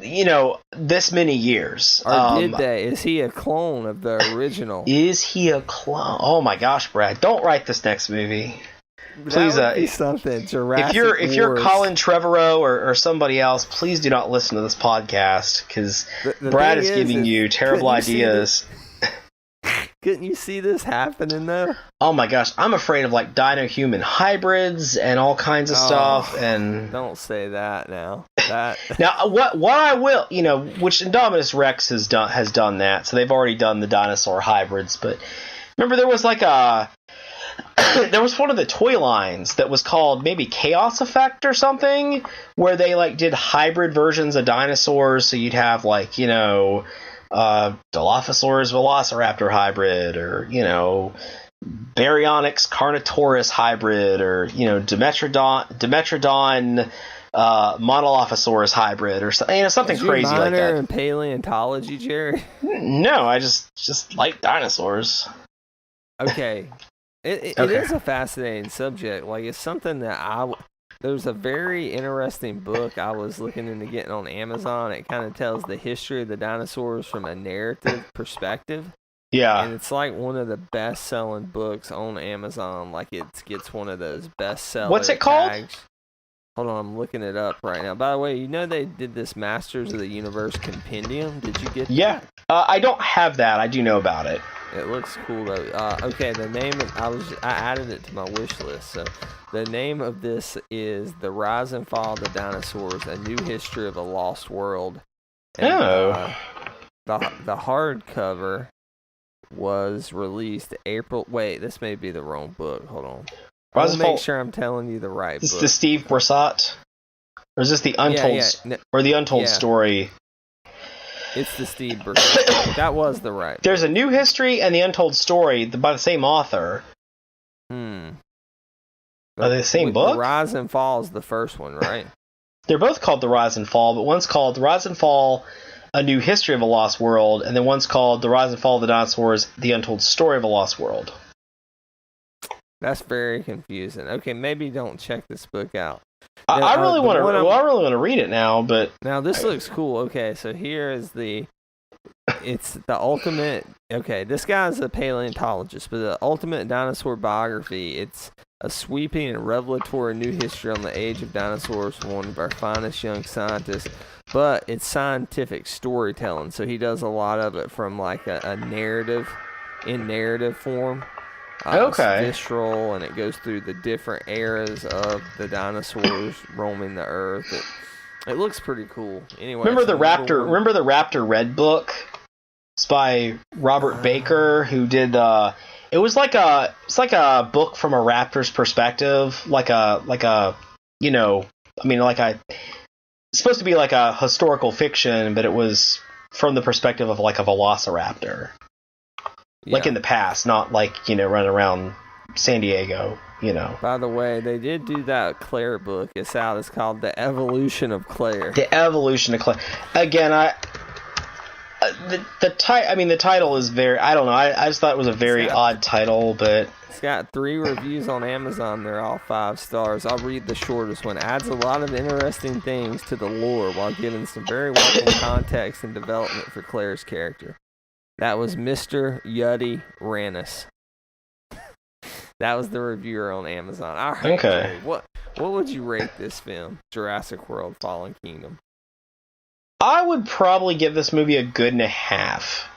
many years. Or did they? Is he a clone of the original? Is he a clone? Oh my gosh, Brad! Don't write this next movie. Please, that would be something. Jurassic if you're Wars. Colin Trevorrow or somebody else, please do not listen to this podcast because The Brad thing is giving you terrible couldn't you see ideas. Couldn't you see this happening though? Oh my gosh, I'm afraid of like dino-human hybrids and all kinds of stuff. And Don't say that now. That now, what I will, which Indominus Rex has done that, so they've already done the dinosaur hybrids. But remember, there was like there was one of the toy lines that was called maybe Chaos Effect or something, where they like did hybrid versions of dinosaurs. So you'd have like Dilophosaurus Velociraptor hybrid, or Baryonyx Carnotaurus hybrid, or Dimetrodon Monolophosaurus hybrid, or something crazy like minor that. in paleontology, Jerry? No, I just like dinosaurs. Okay. It Okay. is a fascinating subject. Like, it's something that there's a very interesting book I was looking into getting on Amazon. It kind of tells the history of the dinosaurs from a narrative perspective. Yeah. And it's like one of the best-selling books on Amazon. Like, it gets one of those bestseller What's it called? tags. Hold on, I'm looking it up right now. By the way, they did this Masters of the Universe compendium. Did you get Yeah. I don't have that. I do know about it. It looks cool though. Okay, the name I added it to my wish list. So the name of this is The Rise and Fall of the Dinosaurs: A New History of a Lost World. And, the hardcover was released April. Wait, this may be the wrong book. Hold on. Rise I'll and make Fall- sure I'm telling you the right Is book. this the Steve Brissot? Or is this the Untold or the Untold Yeah. Story? It's the Steve Brissot. That was the right. There's a New History and the Untold Story by the same author. Are they the same book? The Rise and Fall is the first one, right? They're both called The Rise and Fall, but one's called The Rise and Fall: A New History of a Lost World, and then one's called The Rise and Fall of the Dinosaurs: The Untold Story of a Lost World. That's very confusing. Okay, maybe don't check this book out. I really want to read it now, but now this looks cool. Okay, so here is it's the ultimate. Okay, this guy's a paleontologist, but the ultimate dinosaur biography. It's a sweeping and revelatory new history on the age of dinosaurs from one of our finest young scientists. But it's scientific storytelling, so he does a lot of it from like a narrative form. Okay. It's visceral, and it goes through the different eras of the dinosaurs roaming the earth. It looks pretty cool. Anyway, remember it's the another Raptor? one. Remember the Raptor Red book? It's by Robert Baker, who did. It's like a book from a raptor's perspective, like a I mean, like it's supposed to be like a historical fiction, but it was from the perspective of like a velociraptor. Like in the past, not like, running around San Diego, By the way, they did do that Claire book. It's out. It's called The Evolution of Claire. The Evolution of Claire. Again, the title is very, I don't know, I just thought it was a very odd title, but... It's got 3 reviews on Amazon. They're all 5 stars. I'll read the shortest one. Adds a lot of interesting things to the lore while giving some very welcome context and development for Claire's character. That was Mr. Yuddy Rannis. That was the reviewer on Amazon. All right, okay. Jerry, what would you rate this film, Jurassic World: Fallen Kingdom? I would probably give this movie a good and a half.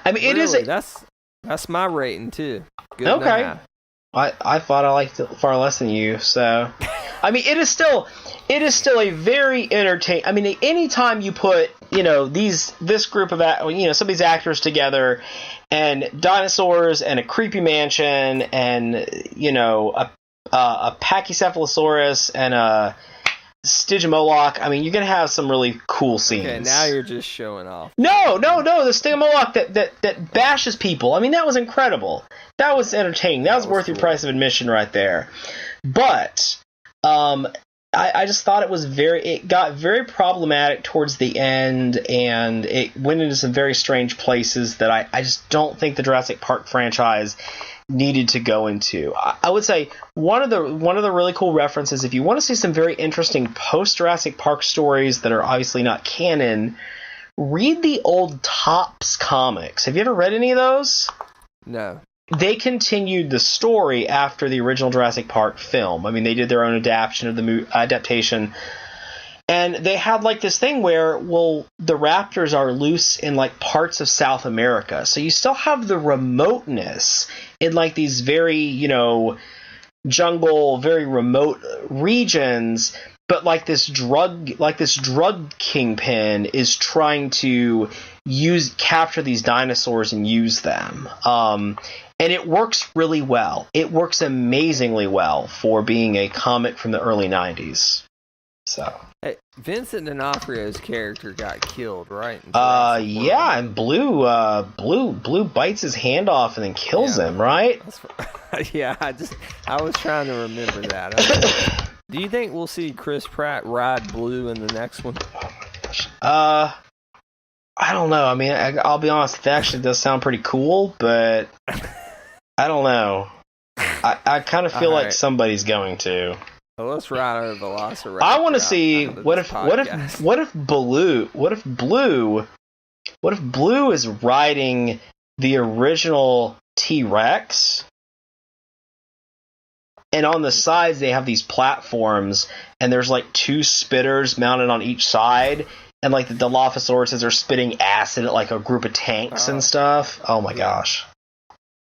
I mean, really? It is. That's my rating too. Good okay. And a half. I thought I liked it far less than you. So, I mean, it is still a very entertaining. I mean, anytime you put this group of some of these actors together, and dinosaurs and a creepy mansion and a Pachycephalosaurus and a Stygimoloch. I mean, you're gonna have some really cool scenes. Okay, now you're just showing off. No, the Stygimoloch that bashes people. I mean, that was incredible. That was entertaining. That was worth your price of admission right there. But I just thought it got very problematic towards the end, and it went into some very strange places that I just don't think the Jurassic Park franchise needed to go into. I would say one of the really cool references, if you want to see some very interesting post-Jurassic Park stories that are obviously not canon, read the old Topps comics. Have you ever read any of those? No. They continued the story after the original Jurassic Park film. I mean, they did their own adaptation. And they had like this thing where, the raptors are loose in like parts of South America. So you still have the remoteness in like these very, jungle, very remote regions. But like this drug kingpin is trying to capture these dinosaurs and use them. And it works really well. It works amazingly well for being a comic from the early 90s. So. Hey, Vincent D'Onofrio's character got killed, right? Yeah, and Blue bites his hand off and then kills him, right? Yeah, I was trying to remember that. Do you think we'll see Chris Pratt ride Blue in the next one? I don't know. I mean, I'll be honest, it actually does sound pretty cool, but I don't know. I kind of feel like somebody's going to. Well, let's ride our Velociraptor. I want to see what if Blue is riding the original T-Rex, and on the sides they have these platforms, and there's like 2 spitters mounted on each side, and like the Dilophosaurus are spitting acid at like a group of tanks and stuff. Oh my gosh.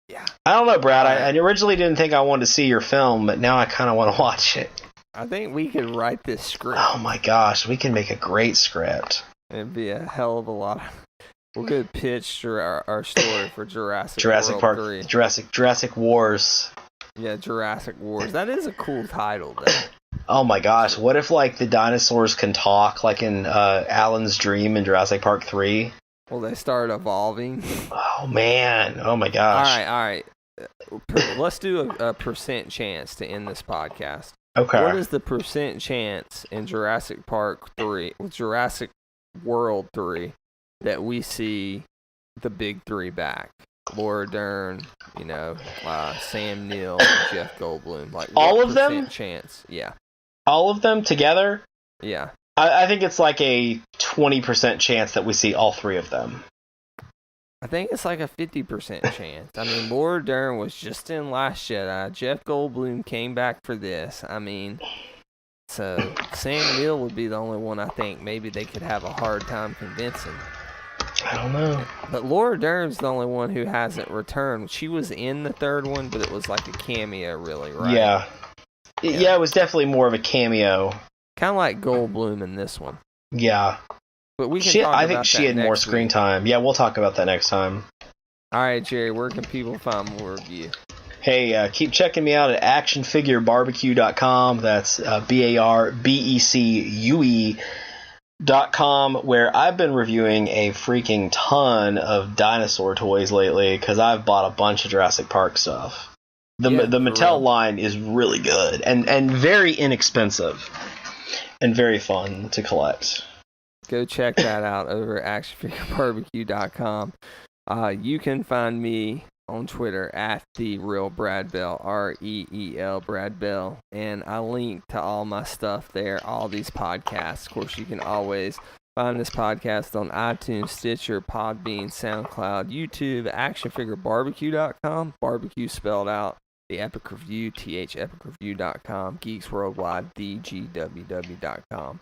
Yeah. I don't know, Brad. I originally didn't think I wanted to see your film, but now I kind of want to watch it. I think we could write this script. Oh my gosh, we can make a great script. It'd be a hell of a lot. We could pitch our story for Jurassic Park 3. Jurassic Wars. Yeah, Jurassic Wars. That is a cool title, though. Oh my gosh, what if like the dinosaurs can talk, like in Alan's Dream in Jurassic Park 3? Well, they start evolving. Oh man! Oh my gosh! All right. Let's do a percent chance to end this podcast. Okay. What is the percent chance in Jurassic Park 3, Jurassic World 3, that we see the big 3 back? Laura Dern, Sam Neill, Jeff Goldblum. Like all of them? Chance? Yeah. All of them together? Yeah. I think it's like a 20% chance that we see all 3 of them. I think it's like a 50% chance. I mean, Laura Dern was just in Last Jedi. Jeff Goldblum came back for this. I mean, so Sam Neill would be the only one I think maybe they could have a hard time convincing. I don't know. But Laura Dern's the only one who hasn't returned. She was in the 3rd one, but it was like a cameo, really, right? Yeah. Yeah, it was definitely more of a cameo. Kind of like Goldblum in this one. Yeah. But we can I think she had more screen time. Yeah, we'll talk about that next time. All right, Jerry, where can people find more of you? Hey, keep checking me out at actionfigurebarbecue.com. That's BARBECUE.com, where I've been reviewing a freaking ton of dinosaur toys lately because I've bought a bunch of Jurassic Park stuff. The Mattel line is really good and very inexpensive and very fun to collect. Go check that out over at actionfigurebarbecue.com. You can find me on Twitter at @TheRealBradBell, REEL Brad Bell, and I link to all my stuff there, all these podcasts. Of course, you can always find this podcast on iTunes, Stitcher, Podbean, SoundCloud, YouTube, actionfigurebarbecue.com, barbecue spelled out, The Epic Review, epicreview.com, Geeks Worldwide, thegww.com.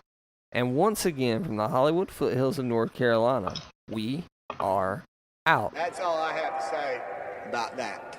And once again, from the Hollywood foothills of North Carolina, we are out. That's all I have to say about that.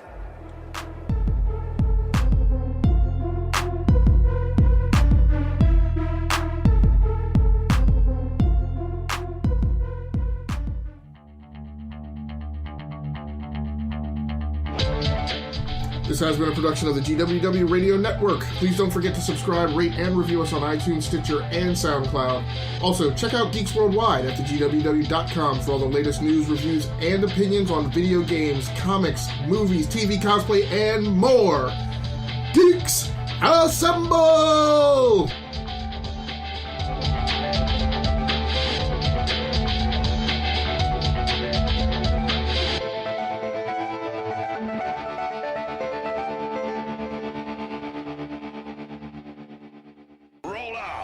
This has been a production of the GWW Radio Network. Please don't forget to subscribe, rate, and review us on iTunes, Stitcher, and SoundCloud. Also, check out Geeks Worldwide at thegww.com for all the latest news, reviews, and opinions on video games, comics, movies, TV, cosplay, and more. Geeks, assemble! Roll out.